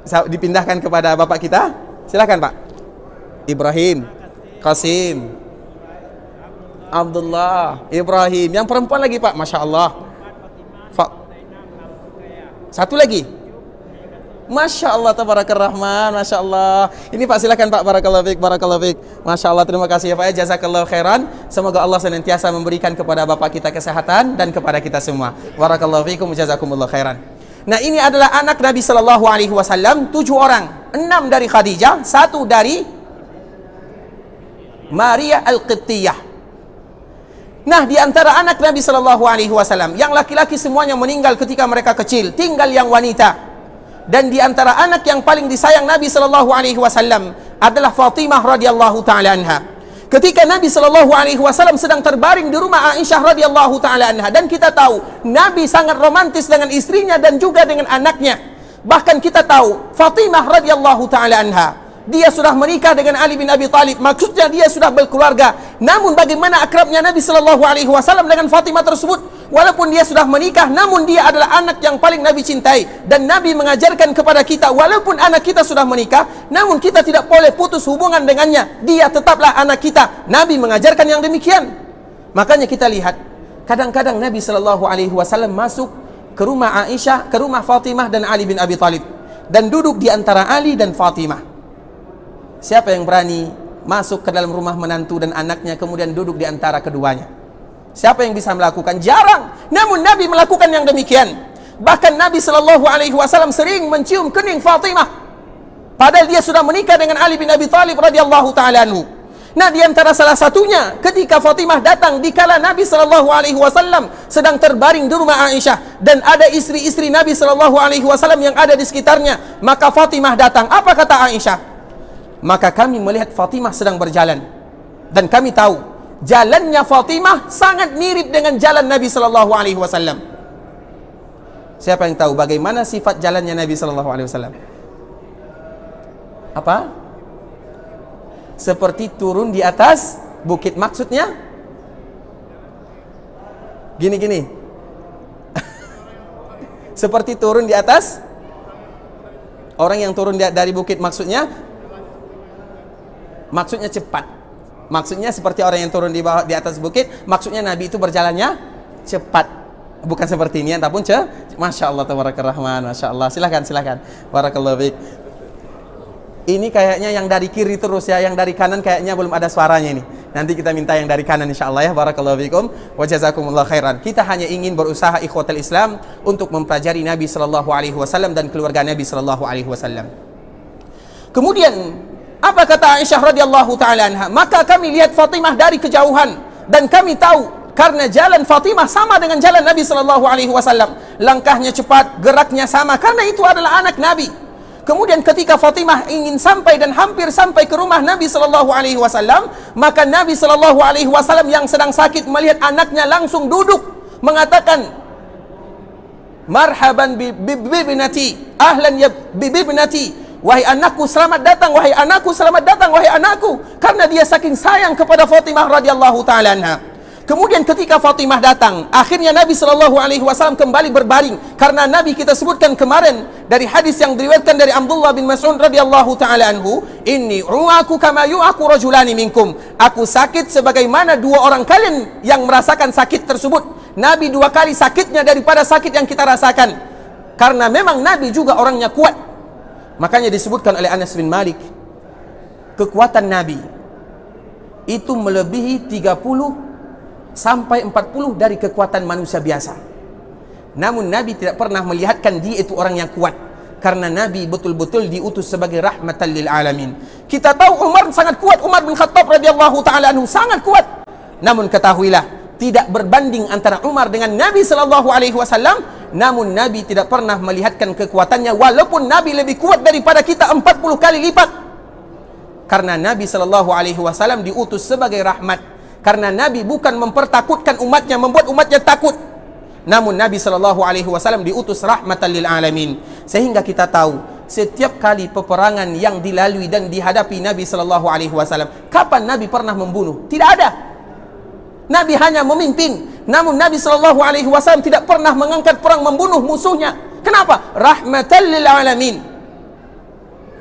Dipindahkan kepada bapak kita. Silakan Pak. Ibrahim, Qasim, Abdullah, Ibrahim. Yang perempuan lagi Pak, Masya Allah. Satu lagi. Masya Allah tabarakallah rahman, Masya Allah. Ini Pak, silakan Pak. Barakallahu fiik, barakallahu fiik. Masya Allah, terima kasih ya Pak ya. Jazakallahu khairan. Semoga Allah senantiasa memberikan kepada Bapak kita kesehatan dan kepada kita semua. Barakallahu fiikum, jazakumullah khairan. Nah, ini adalah anak Nabi sallallahu alaihi wasallam, 7 orang. 6 dari Khadijah, 1 dari Maria Al-Qibtiyah. Nah, di antara anak Nabi sallallahu alaihi wasallam, yang laki-laki semuanya meninggal ketika mereka kecil, tinggal yang wanita. Dan di antara anak yang paling disayang Nabi sallallahu alaihi wasallam adalah Fatimah radhiyallahu taala anha. Ketika Nabi sallallahu alaihi wasallam sedang terbaring di rumah Aisyah radhiyallahu taala anha, dan kita tahu Nabi sangat romantis dengan istrinya dan juga dengan anaknya. Bahkan kita tahu Fatimah radhiyallahu taala anha, dia sudah menikah dengan Ali bin Abi Thalib, maksudnya dia sudah berkeluarga. Namun bagaimana akrabnya Nabi sallallahu alaihi wasallam dengan Fatimah tersebut? Walaupun dia sudah menikah, namun dia adalah anak yang paling Nabi cintai. Dan Nabi mengajarkan kepada kita, walaupun anak kita sudah menikah, namun kita tidak boleh putus hubungan dengannya. Dia tetaplah anak kita. Nabi mengajarkan yang demikian. Makanya kita lihat, kadang-kadang Nabi sallallahu alaihi wasallam masuk ke rumah Aisyah, ke rumah Fatimah dan Ali bin Abi Thalib, dan duduk di antara Ali dan Fatimah. Siapa yang berani masuk ke dalam rumah menantu dan anaknya kemudian duduk di antara keduanya? Siapa yang bisa melakukan? Jarang. Namun Nabi melakukan yang demikian. Bahkan Nabi sallallahu alaihi wasallam sering mencium kening Fatimah, padahal dia sudah menikah dengan Ali bin Abi Thalib radhiyallahu taala anhu. Nah, di antara salah satunya ketika Fatimah datang dikala Nabi sallallahu alaihi wasallam sedang terbaring di rumah Aisyah dan ada istri-istri Nabi sallallahu alaihi wasallam yang ada di sekitarnya, maka Fatimah datang. Apa kata Aisyah? Maka kami melihat Fatimah sedang berjalan dan kami tahu jalannya Fatimah sangat mirip dengan jalan Nabi sallallahu alaihi wasallam. Siapa yang tahu bagaimana sifat jalannya Nabi sallallahu alaihi wasallam? Apa? Seperti turun di atas bukit. Maksudnya gini-gini. Seperti turun di atas orang yang turun dari bukit. Maksudnya cepat. Maksudnya seperti orang yang turun di atas bukit. Maksudnya Nabi itu berjalannya cepat. Bukan seperti ini, ataupun Masya Allah, tabarakallah rahman, Masya Allah. Silakan. Barakallahu fiik. Ini kayaknya yang dari kiri terus ya, yang dari kanan kayaknya belum ada suaranya ini. Nanti kita minta yang dari kanan insyaallah ya. Barakallahu fikum wa jazakumullah khairan. Kita hanya ingin berusaha ikhwatal Islam untuk mempelajari Nabi sallallahu alaihi wasallam dan keluarga Nabi sallallahu alaihi wasallam. Kemudian apa kata Aisyah radhiyallahu taala anha? Maka kami lihat Fatimah dari kejauhan dan kami tahu karena jalan Fatimah sama dengan jalan Nabi sallallahu alaihi wasallam. Langkahnya cepat, geraknya sama karena itu adalah anak Nabi. Kemudian ketika Fatimah ingin sampai dan hampir sampai ke rumah Nabi sallallahu alaihi wasallam, maka Nabi sallallahu alaihi wasallam yang sedang sakit melihat anaknya langsung duduk mengatakan, "Marhaban bibnati, ahlan ya bibnati." Wahai anakku, selamat datang, wahai anakku, selamat datang, wahai anakku. Karena dia saking sayang kepada Fatimah radhiyallahu taala anha. Kemudian ketika Fatimah datang, akhirnya Nabi sallallahu alaihi wasallam kembali berbaring karena Nabi kita sebutkan kemarin dari hadis yang diriwayatkan dari Abdullah bin Mas'ud radhiyallahu taala anhu, "Inni u'aku kama yu'aku rajulani minkum." Aku sakit sebagaimana dua orang kalian yang merasakan sakit tersebut. Nabi dua kali sakitnya daripada sakit yang kita rasakan. Karena memang Nabi juga orangnya kuat. Makanya disebutkan oleh Anas bin Malik, kekuatan Nabi itu melebihi 30 sampai 40 dari kekuatan manusia biasa. Namun Nabi tidak pernah melihatkan dia itu orang yang kuat, karena Nabi betul-betul diutus sebagai rahmatan lil alamin. Kita tahu Umar sangat kuat, Umar bin Khattab radhiyallahu taala anhu sangat kuat. Namun ketahuilah, tidak berbanding antara Umar dengan Nabi sallallahu alaihi wasallam. Namun Nabi tidak pernah melihatkan kekuatannya, walaupun Nabi lebih kuat daripada kita 40 kali lipat. Karena Nabi sallallahu alaihi wasallam diutus sebagai rahmat. Karena Nabi bukan mempertakutkan umatnya, membuat umatnya takut. Namun Nabi sallallahu alaihi wasallam diutus rahmatan lil alamin. Sehingga kita tahu setiap kali peperangan yang dilalui dan dihadapi Nabi sallallahu alaihi wasallam, kapan Nabi pernah membunuh? Tidak ada. Nabi hanya memimpin. Namun Nabi sallallahu alaihi wasallam tidak pernah mengangkat perang membunuh musuhnya. Kenapa? Rahmatan lil alamin.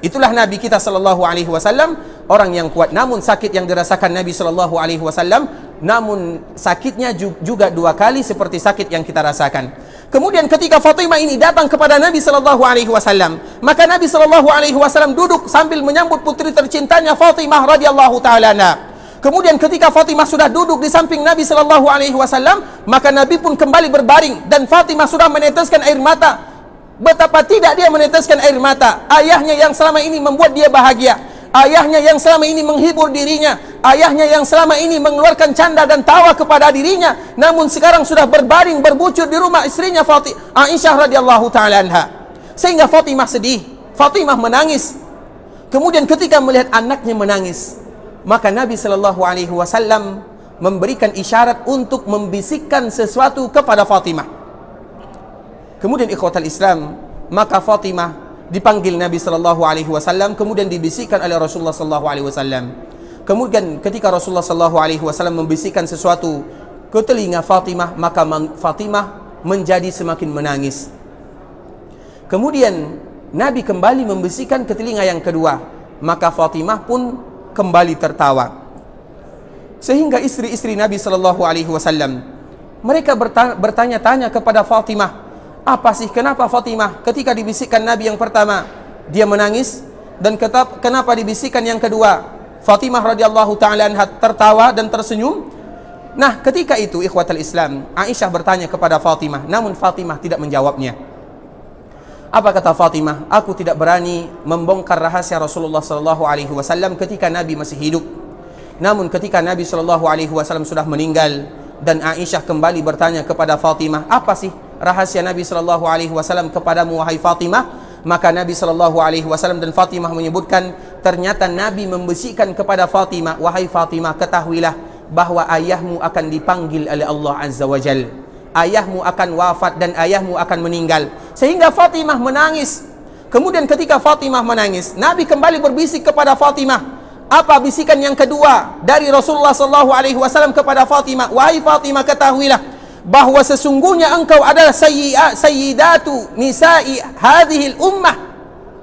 Itulah Nabi kita sallallahu alaihi wasallam, orang yang kuat. Namun sakit yang dirasakan Nabi sallallahu alaihi wasallam, namun sakitnya juga dua kali seperti sakit yang kita rasakan. Kemudian ketika Fatimah ini datang kepada Nabi sallallahu alaihi wasallam, maka Nabi sallallahu alaihi wasallam duduk sambil menyambut putri tercintanya Fatimah radhiyallahu taala anha. Kemudian ketika Fatimah sudah duduk di samping Nabi sallallahu alaihi wasallam, maka Nabi pun kembali berbaring dan Fatimah sudah meneteskan air mata. Betapa tidak dia meneteskan air mata. Ayahnya yang selama ini membuat dia bahagia, ayahnya yang selama ini menghibur dirinya, ayahnya yang selama ini mengeluarkan canda dan tawa kepada dirinya, namun sekarang sudah berbaring berbucur di rumah istrinya Aisyah radhiyallahu taala anha. Sehingga Fatimah sedih, Fatimah menangis. Kemudian ketika melihat anaknya menangis, maka Nabi sallallahu alaihi wasallam memberikan isyarat untuk membisikkan sesuatu kepada Fatimah. Kemudian ikhwatal Islam, maka Fatimah dipanggil Nabi sallallahu alaihi wasallam, kemudian dibisikkan oleh Rasulullah sallallahu alaihi wasallam. Kemudian ketika Rasulullah sallallahu alaihi wasallam membisikkan sesuatu ke telinga Fatimah, maka Fatimah menjadi semakin menangis. Kemudian Nabi kembali membisikkan ke telinga yang kedua, maka Fatimah pun kembali tertawa. Sehingga istri-istri Nabi sallallahu alaihi wasallam mereka bertanya-tanya kepada Fatimah, apa sih, kenapa Fatimah ketika dibisikkan Nabi yang pertama dia menangis, dan kenapa dibisikkan yang kedua Fatimah radhiyallahu taala anha tertawa dan tersenyum? Nah, ketika itu ikhwatal Islam, Aisyah bertanya kepada Fatimah, namun Fatimah tidak menjawabnya. Apa kata Fatimah? Aku tidak berani membongkar rahasia Rasulullah sallallahu alaihi wasallam ketika Nabi masih hidup. Namun ketika Nabi SAW sudah meninggal dan Aisyah kembali bertanya kepada Fatimah, apa sih rahasia Nabi SAW kepadamu wahai Fatimah? Maka Nabi SAW dan Fatimah menyebutkan, ternyata Nabi membisikkan kepada Fatimah, wahai Fatimah, ketahuilah bahwa ayahmu akan dipanggil oleh Allah Azza wa Jal. Ayahmu akan wafat dan ayahmu akan meninggal. Sehingga Fatimah menangis. Kemudian ketika Fatimah menangis, Nabi kembali berbisik kepada Fatimah. Apa bisikan yang kedua dari Rasulullah SAW kepada Fatimah? Wahai Fatimah, ketahuilah bahwa sesungguhnya engkau adalah sayyidatu nisa'i hadhil ummah.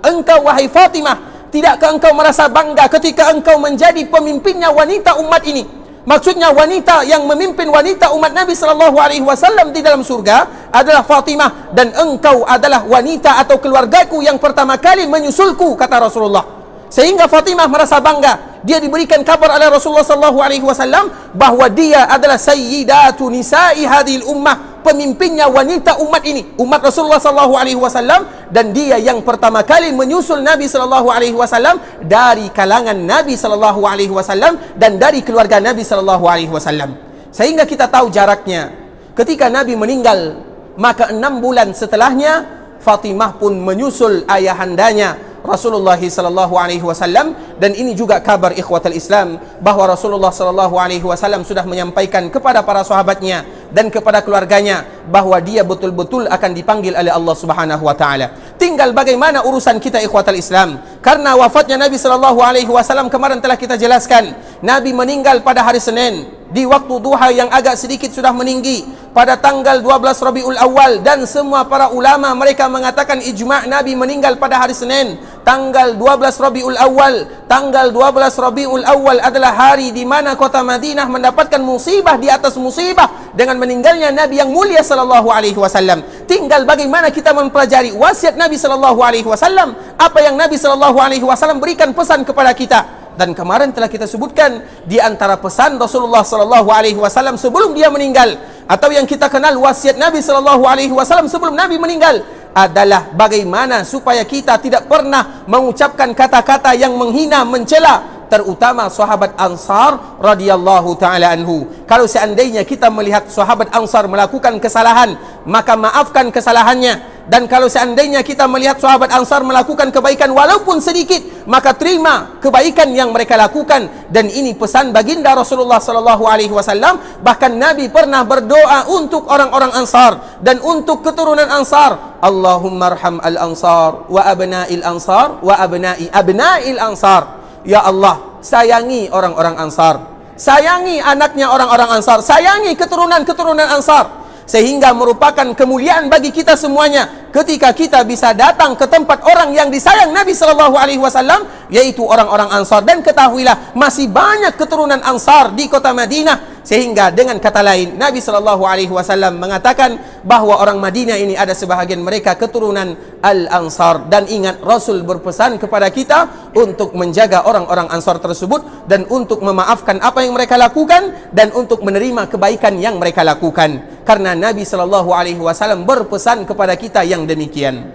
Engkau wahai Fatimah, tidakkah engkau merasa bangga ketika engkau menjadi pemimpinnya wanita umat ini? Maksudnya wanita yang memimpin wanita umat Nabi SAW di dalam surga adalah Fatimah, dan engkau adalah wanita atau keluargaku yang pertama kali menyusulku, kata Rasulullah. Sehingga Fatimah merasa bangga. Dia diberikan kabar oleh Rasulullah SAW bahwa dia adalah sayyidatu nisa'i hadhil ummah, pemimpinnya wanita umat ini, umat Rasulullah SAW, dan dia yang pertama kali menyusul Nabi SAW dari kalangan Nabi SAW dan dari keluarga Nabi SAW. Sehingga kita tahu jaraknya. Ketika Nabi meninggal, maka 6 bulan setelahnya Fatimah pun menyusul ayahandanya Rasulullah SAW. Dan ini juga kabar ikhwatal Islam bahwa Rasulullah SAW sudah menyampaikan kepada para sahabatnya dan kepada keluarganya bahwa dia betul-betul akan dipanggil oleh Allah Subhanahu wa taala. Tinggal bagaimana urusan kita ikhwatal Islam. Karena wafatnya Nabi SAW kemarin telah kita jelaskan. Nabi meninggal pada hari Senin di waktu duha yang agak sedikit sudah meninggi pada tanggal 12 Rabiul Awal, dan semua para ulama mereka mengatakan ijma' Nabi meninggal pada hari Senin tanggal 12 Rabiul Awal. Tanggal 12 Rabiul Awal adalah hari di mana kota Madinah mendapatkan musibah di atas musibah dengan meninggalnya Nabi yang mulia sallallahu alaihi wasallam. Tinggal bagaimana kita mempelajari wasiat Nabi sallallahu alaihi wasallam, apa yang Nabi sallallahu alaihi wasallam berikan pesan kepada kita. Dan kemarin telah kita sebutkan di antara pesan Rasulullah sallallahu alaihi wasallam sebelum dia meninggal, atau yang kita kenal wasiat Nabi sallallahu alaihi wasallam sebelum Nabi meninggal, adalah bagaimana supaya kita tidak pernah mengucapkan kata-kata yang menghina, mencela, terutama sahabat Ansar radhiyallahu taala anhu. Kalau seandainya kita melihat sahabat Ansar melakukan kesalahan, maka maafkan kesalahannya. Dan kalau seandainya kita melihat sahabat Ansar melakukan kebaikan walaupun sedikit, maka terima kebaikan yang mereka lakukan. Dan ini pesan baginda Rasulullah sallallahu alaihi wasallam. Bahkan Nabi pernah berdoa untuk orang-orang Ansar dan untuk keturunan Ansar, Allahumma arham al-ansar wa abna'il ansar wa abna'il ansar. Ya Allah, sayangi orang-orang Ansar, sayangi anaknya orang-orang Ansar, sayangi keturunan-keturunan Ansar. Sehingga merupakan kemuliaan bagi kita semuanya ketika kita bisa datang ke tempat orang yang disayang Nabi sallallahu alaihi wasallam, yaitu orang-orang Ansar. Dan ketahuilah masih banyak keturunan Ansar di kota Madinah. Sehingga dengan kata lain Nabi sallallahu alaihi wasallam mengatakan bahwa orang Madinah ini ada sebahagian mereka keturunan Al-Ansar. Dan ingat, Rasul berpesan kepada kita untuk menjaga orang-orang Ansar tersebut dan untuk memaafkan apa yang mereka lakukan dan untuk menerima kebaikan yang mereka lakukan. Karena Nabi sallallahu alaihi wasallam berpesan kepada kita yang demikian.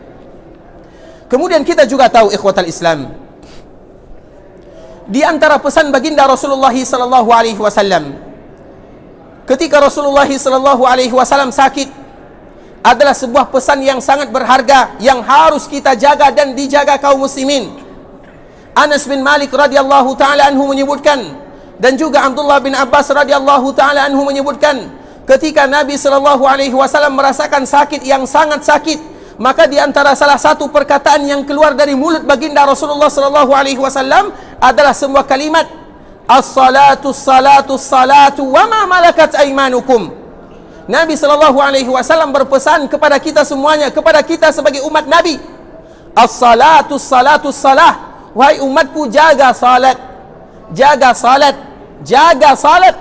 Kemudian kita juga tahu ikhwatal Islam, di antara pesan baginda Rasulullah sallallahu alaihi wasallam ketika Rasulullah sallallahu alaihi wasallam sakit adalah sebuah pesan yang sangat berharga yang harus kita jaga dan dijaga kaum muslimin. Anas bin Malik radhiyallahu taala anhu menyebutkan, dan juga Abdullah bin Abbas radhiyallahu taala anhu menyebutkan, ketika Nabi sallallahu alaihi wasallam merasakan sakit yang sangat sakit, maka di antara salah satu perkataan yang keluar dari mulut baginda Rasulullah sallallahu alaihi wasallam adalah sebuah kalimat, as-salatu as-salatu as-salatu wa ma malakat aymanukum. Nabi sallallahu alaihi wasallam berpesan kepada kita semuanya, kepada kita sebagai umat Nabi, as-salatu as-salatu as-salah. Wahai umatku, jaga salat, jaga salat, jaga salat.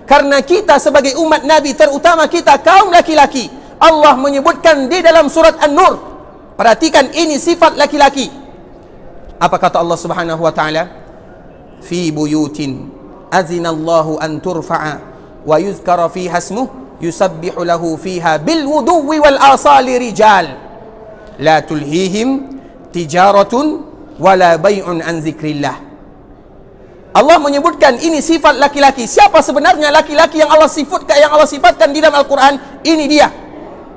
Karena kita sebagai umat Nabi, terutama kita kaum laki-laki, Allah menyebutkan di dalam surat An-Nur. Perhatikan, ini sifat laki-laki. Apa kata Allah Subhanahu wa taala? Fi buyutin azinallahu an turfa'a wa yuzkara fiha ismuh yusabbihu lahu fiha bil wuduwi wal asali rijal la tulhihim tijaratun wala bay'un an zikrillah. Allah menyebutkan ini sifat laki-laki. Siapa sebenarnya laki-laki yang Allah sifatkan di dalam Al-Quran? Ini dia.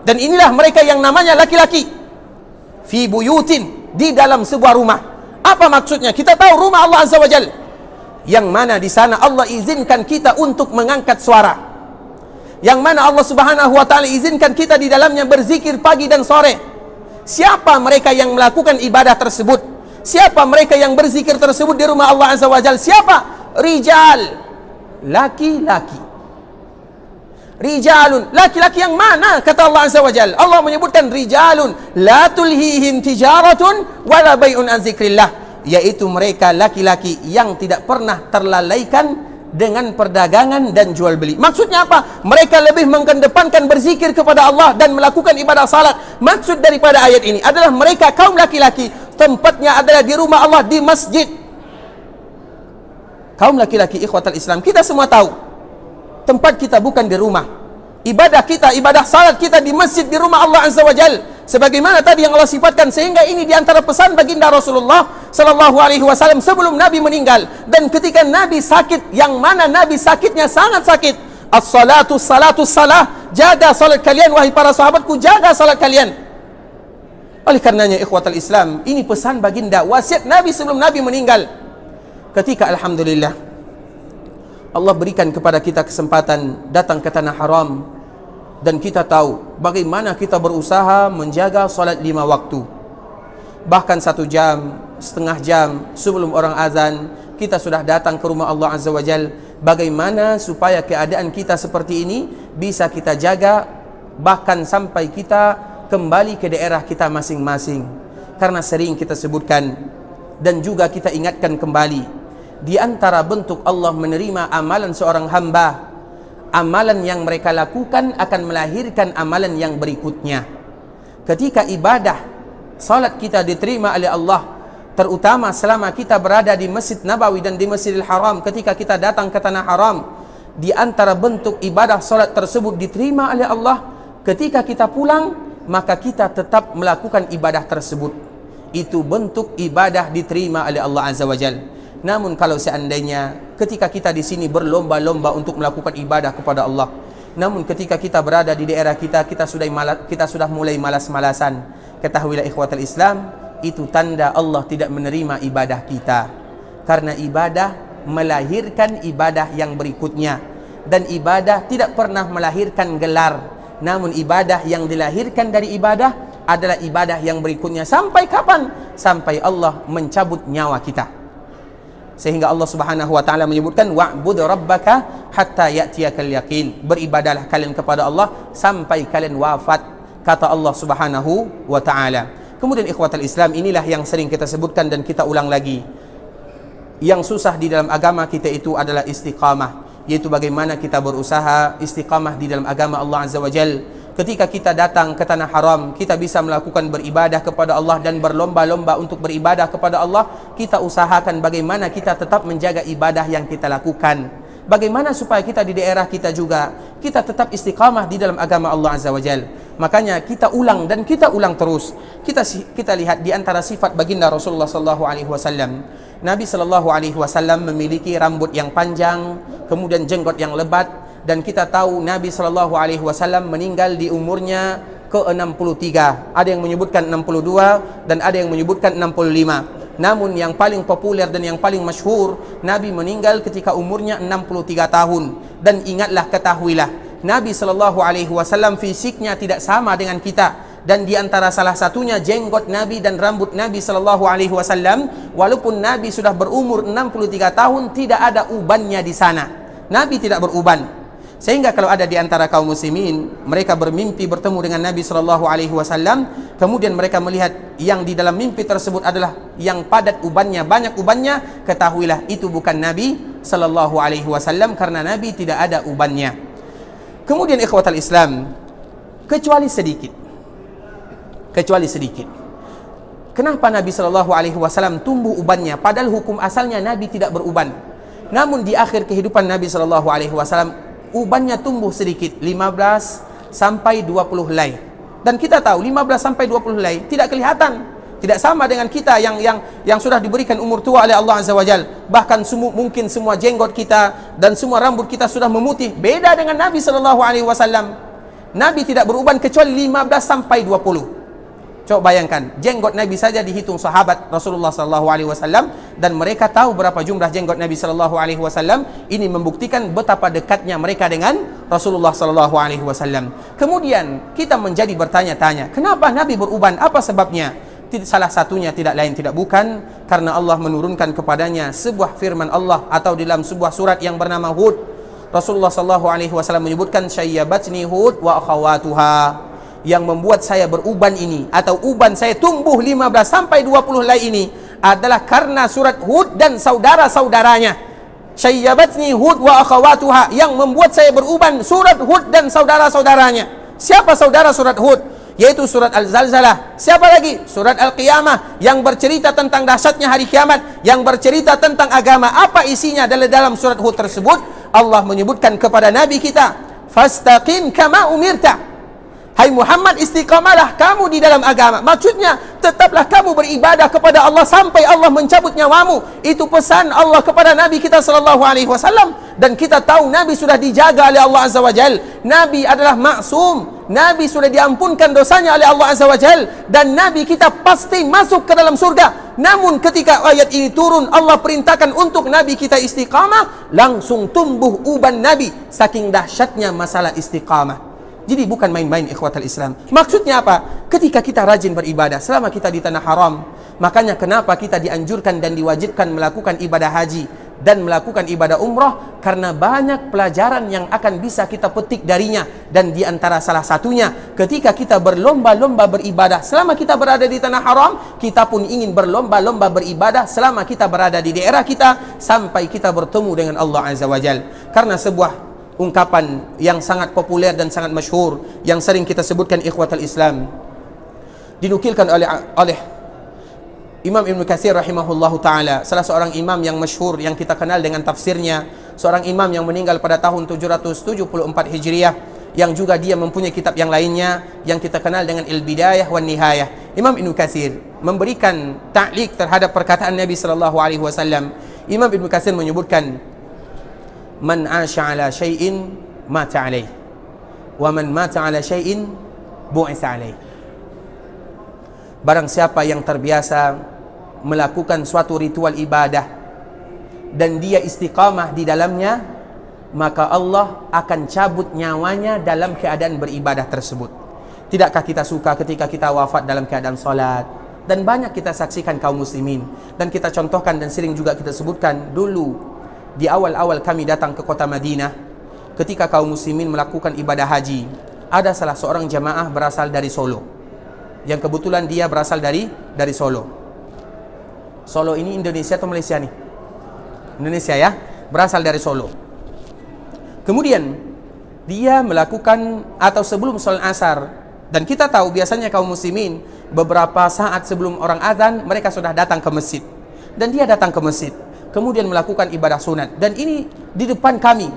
Dan inilah mereka yang namanya laki-laki. Fi buyutin, di dalam sebuah rumah. Apa maksudnya? Kita tahu rumah Allah Azza wa Jal, yang mana di sana Allah izinkan kita untuk mengangkat suara, yang mana Allah Subhanahu wa ta'ala izinkan kita di dalamnya berzikir pagi dan sore. Siapa mereka yang melakukan ibadah tersebut? Siapa mereka yang berzikir tersebut di rumah Allah Azza wa Jal? Siapa? Rijal, laki-laki. Rijalun, laki-laki yang mana? Kata Allah Azza wa Jal. Allah menyebutkan rijalun la tulhihim tijaratun wala bay'un an zikrillah, yaitu mereka laki-laki yang tidak pernah terlalaikan dengan perdagangan dan jual beli. Maksudnya apa? Mereka lebih mengedepankan berzikir kepada Allah dan melakukan ibadah salat. Maksud daripada ayat ini adalah mereka kaum laki-laki, tempatnya adalah di rumah Allah, di masjid. Kaum laki-laki ikhwatal Islam, kita semua tahu tempat kita bukan di rumah. Ibadah kita, ibadah salat kita di masjid, di rumah Allah Azza wa Jal. Sebagaimana tadi yang Allah sifatkan, sehingga ini diantara pesan baginda Rasulullah sallallahu alaihi wasallam sebelum Nabi meninggal. Dan ketika Nabi sakit, yang mana Nabi sakitnya sangat sakit, as-salatu salatu salah, jaga salat kalian wahai para sahabatku, jaga salat kalian. Oleh karenanya ikhwatal Islam, ini pesan baginda, wasiat Nabi sebelum Nabi meninggal. Ketika alhamdulillah Allah berikan kepada kita kesempatan datang ke tanah haram, dan kita tahu bagaimana kita berusaha menjaga salat 5 waktu. Bahkan 1 jam, setengah jam sebelum orang azan, kita sudah datang ke rumah Allah Azza wa Jal. Bagaimana supaya keadaan kita seperti ini bisa kita jaga, bahkan sampai kita kembali ke daerah kita masing-masing. Karena sering kita sebutkan dan juga kita ingatkan kembali, di antara bentuk Allah menerima amalan seorang hamba, amalan yang mereka lakukan akan melahirkan amalan yang berikutnya. Ketika ibadah salat kita diterima oleh Allah, terutama selama kita berada di Masjid Nabawi dan di Masjidil Haram, ketika kita datang ke tanah haram, di antara bentuk ibadah salat tersebut diterima oleh Allah. Ketika kita pulang, maka kita tetap melakukan ibadah tersebut. Itu bentuk ibadah diterima oleh Allah Azza wa Jalla. Namun kalau seandainya ketika kita di sini berlomba-lomba untuk melakukan ibadah kepada Allah, namun ketika kita berada di daerah kita, kita sudah mulai malas-malasan, ketahuilah ikhwatal Islam, itu tanda Allah tidak menerima ibadah kita. Karena ibadah melahirkan ibadah yang berikutnya, dan ibadah tidak pernah melahirkan gelar, namun ibadah yang dilahirkan dari ibadah adalah ibadah yang berikutnya. Sampai kapan? Sampai Allah mencabut nyawa kita. Sehingga Allah Subhanahu wa ta'ala menyebutkan wa'bud rabbaka hatta ya'tiyakal yaqin. Beribadahlah kalian kepada Allah sampai kalian wafat, kata Allah Subhanahu wa ta'ala. Kemudian ikhwatal Islam, inilah yang sering kita sebutkan dan kita ulang lagi. Yang susah di dalam agama kita itu adalah istiqamah, yaitu bagaimana kita berusaha istiqamah di dalam agama Allah Azza wa Jal. Ketika kita datang ke tanah haram, kita bisa melakukan beribadah kepada Allah dan berlomba-lomba untuk beribadah kepada Allah. Kita usahakan bagaimana kita tetap menjaga ibadah yang kita lakukan. Bagaimana supaya kita di daerah kita juga, kita tetap istiqamah di dalam agama Allah Azza wa Jal. Makanya kita ulang dan kita ulang terus. Kita lihat di antara sifat baginda Rasulullah sallallahu alaihi wasallam. Nabi sallallahu alaihi wasallam memiliki rambut yang panjang, kemudian jenggot yang lebat. Dan kita tahu Nabi sallallahu alaihi wasallam meninggal di umurnya ke-63. Ada yang menyebutkan 62 dan ada yang menyebutkan 65. Namun yang paling populer dan yang paling masyhur, Nabi meninggal ketika umurnya 63 tahun. Dan ingatlah, ketahuilah, Nabi sallallahu alaihi wasallam fisiknya tidak sama dengan kita. Dan di antara salah satunya jenggot Nabi dan rambut Nabi sallallahu alaihi wasallam, walaupun Nabi sudah berumur 63 tahun, tidak ada ubannya di sana. Nabi tidak beruban. Sehingga kalau ada di antara kaum muslimin, mereka bermimpi bertemu dengan Nabi sallallahu alaihi wasallam, kemudian mereka melihat yang di dalam mimpi tersebut adalah yang padat ubannya, banyak ubannya, ketahuilah itu bukan Nabi sallallahu alaihi wasallam, karena Nabi tidak ada ubannya. Kemudian ikhwatal Islam, kecuali sedikit. Kenapa Nabi sallallahu alaihi wasallam tumbuh ubannya padahal hukum asalnya Nabi tidak beruban? Namun di akhir kehidupan Nabi sallallahu alaihi wasallam ubannya tumbuh sedikit, 15 sampai 20 helai. Dan kita tahu 15 sampai 20 helai tidak Tidak sama dengan kita yang sudah diberikan umur tua oleh Allah Azza wa Jal. Bahkan mungkin semua jenggot kita dan semua rambut kita sudah memutih. Beda dengan Nabi SAW. Nabi tidak beruban kecuali 15 sampai 20. Coba bayangkan, jenggot Nabi saja dihitung sahabat Rasulullah SAW, dan mereka tahu berapa jumlah jenggot Nabi SAW. Ini membuktikan betapa dekatnya mereka dengan Rasulullah SAW. Kemudian kita menjadi bertanya-tanya, kenapa Nabi beruban? Apa sebabnya? Salah satunya tidak lain tidak bukan karena Allah menurunkan kepadanya sebuah firman Allah, atau dalam sebuah surat yang bernama Hud. Rasulullah SAW menyebutkan syayyabatni Hud wa akhawatuha. Yang membuat saya beruban ini, atau uban saya tumbuh 15 sampai 20 helai ini, adalah karena surat Hud dan saudara-saudaranya. Syayyabatni Hud wa akhawatuha. Yang membuat saya beruban surat Hud dan saudara-saudaranya. Siapa saudara surat Hud? Yaitu surat Al-Zalzalah. Siapa lagi? Surat Al-Qiyamah, yang bercerita tentang dahsyatnya hari kiamat, yang bercerita tentang agama. Apa isinya dalam surat Hud tersebut? Allah menyebutkan kepada Nabi kita, fastaqim kama umirta. Hai Muhammad, istiqamalah kamu di dalam agama. Maksudnya, tetaplah kamu beribadah kepada Allah sampai Allah mencabut nyawamu. Itu pesan Allah kepada Nabi kita SAW. Dan kita tahu Nabi sudah dijaga oleh Allah Azza wa Jal. Nabi adalah maksum. Nabi sudah diampunkan dosanya oleh Allah Azza wa Jal. Dan Nabi kita pasti masuk ke dalam surga. Namun ketika ayat ini turun, Allah perintahkan untuk Nabi kita istiqamah, langsung tumbuh uban Nabi. Saking dahsyatnya masalah istiqamah. Jadi bukan main-main ikhwatal Islam. Maksudnya apa? Ketika kita rajin beribadah selama kita di tanah haram, makanya kenapa kita dianjurkan dan diwajibkan melakukan ibadah haji dan melakukan ibadah umrah, karena banyak pelajaran yang akan bisa kita petik darinya. Dan di antara salah satunya, ketika kita berlomba-lomba beribadah selama kita berada di tanah haram, kita pun ingin berlomba-lomba beribadah selama kita berada di daerah kita, sampai kita bertemu dengan Allah Azza wa Jal. Karena sebuah ungkapan yang sangat populer dan sangat masyhur yang sering kita sebutkan ikhwatal Islam, dinukilkan oleh Imam Ibn Katsir rahimahullahu ta'ala, salah seorang imam yang masyhur yang kita kenal dengan tafsirnya, seorang imam yang meninggal pada tahun 774 Hijriah, yang juga dia mempunyai kitab yang lainnya yang kita kenal dengan Al-Bidayah wan Nihayah. Imam Ibn Katsir memberikan ta'liq terhadap perkataan Nabi SAW. Imam Ibn Katsir menyebutkan, man asha ala syai'in mata alaih, wa man mata ala syai'in bu'itha alaih. Barang siapa yang terbiasa melakukan suatu ritual ibadah dan dia istiqamah di dalamnya, maka Allah akan cabut nyawanya dalam keadaan beribadah tersebut. Tidakkah kita suka ketika kita wafat dalam keadaan salat? Dan banyak kita saksikan kaum muslimin, dan kita contohkan dan sering juga kita sebutkan dulu di awal-awal kami datang ke kota Madinah, ketika kaum muslimin melakukan ibadah haji, ada salah seorang jamaah berasal dari Solo, yang kebetulan dia berasal dari Solo. Solo ini Indonesia atau Malaysia nih? Indonesia ya, berasal dari Solo. Kemudian dia melakukan, atau sebelum sholat asar, dan kita tahu biasanya kaum muslimin beberapa saat sebelum orang azan mereka sudah datang ke masjid, dan dia datang ke masjid kemudian melakukan ibadah sunat. Dan ini di depan kami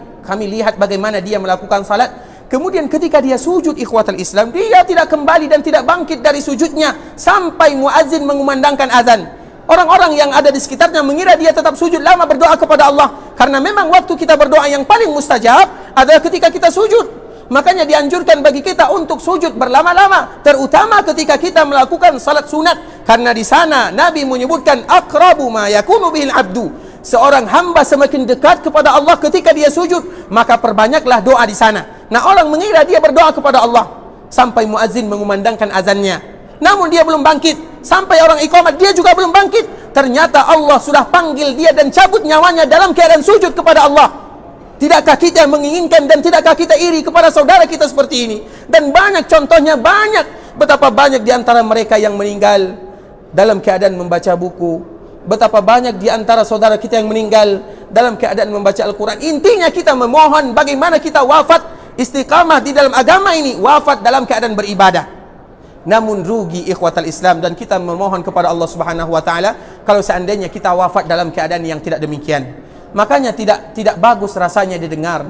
lihat bagaimana dia melakukan salat. Kemudian ketika dia sujud ikhwatal Islam, dia tidak kembali dan tidak bangkit dari sujudnya sampai muazzin mengumandangkan azan. Orang-orang yang ada di sekitarnya mengira dia tetap sujud lama berdoa kepada Allah, karena memang waktu kita berdoa yang paling mustajab adalah ketika kita sujud. Makanya dianjurkan bagi kita untuk sujud berlama-lama, terutama ketika kita melakukan salat sunat, karena di sana Nabi menyebutkan aqrabu ma yakunu bihil abdu. Seorang hamba semakin dekat kepada Allah ketika dia sujud, maka perbanyaklah doa di sana. Nah, orang mengira dia berdoa kepada Allah sampai muazzin mengumandangkan azannya, namun dia belum bangkit. Sampai orang iqamah, dia juga belum bangkit. Ternyata Allah sudah panggil dia dan cabut nyawanya dalam keadaan sujud kepada Allah. Tidakkah kita menginginkan dan tidakkah kita iri kepada saudara kita seperti ini? Dan banyak contohnya, banyak. Betapa banyak di antara mereka yang meninggal dalam keadaan membaca buku. Betapa banyak di antara saudara kita yang meninggal dalam keadaan membaca Al-Quran. Intinya kita memohon bagaimana kita wafat istiqamah di dalam agama ini, wafat dalam keadaan beribadah. Namun rugi ikhwatal Islam, dan kita memohon kepada Allah Subhanahu wa taala kalau seandainya kita wafat dalam keadaan yang tidak demikian. Makanya tidak bagus rasanya didengar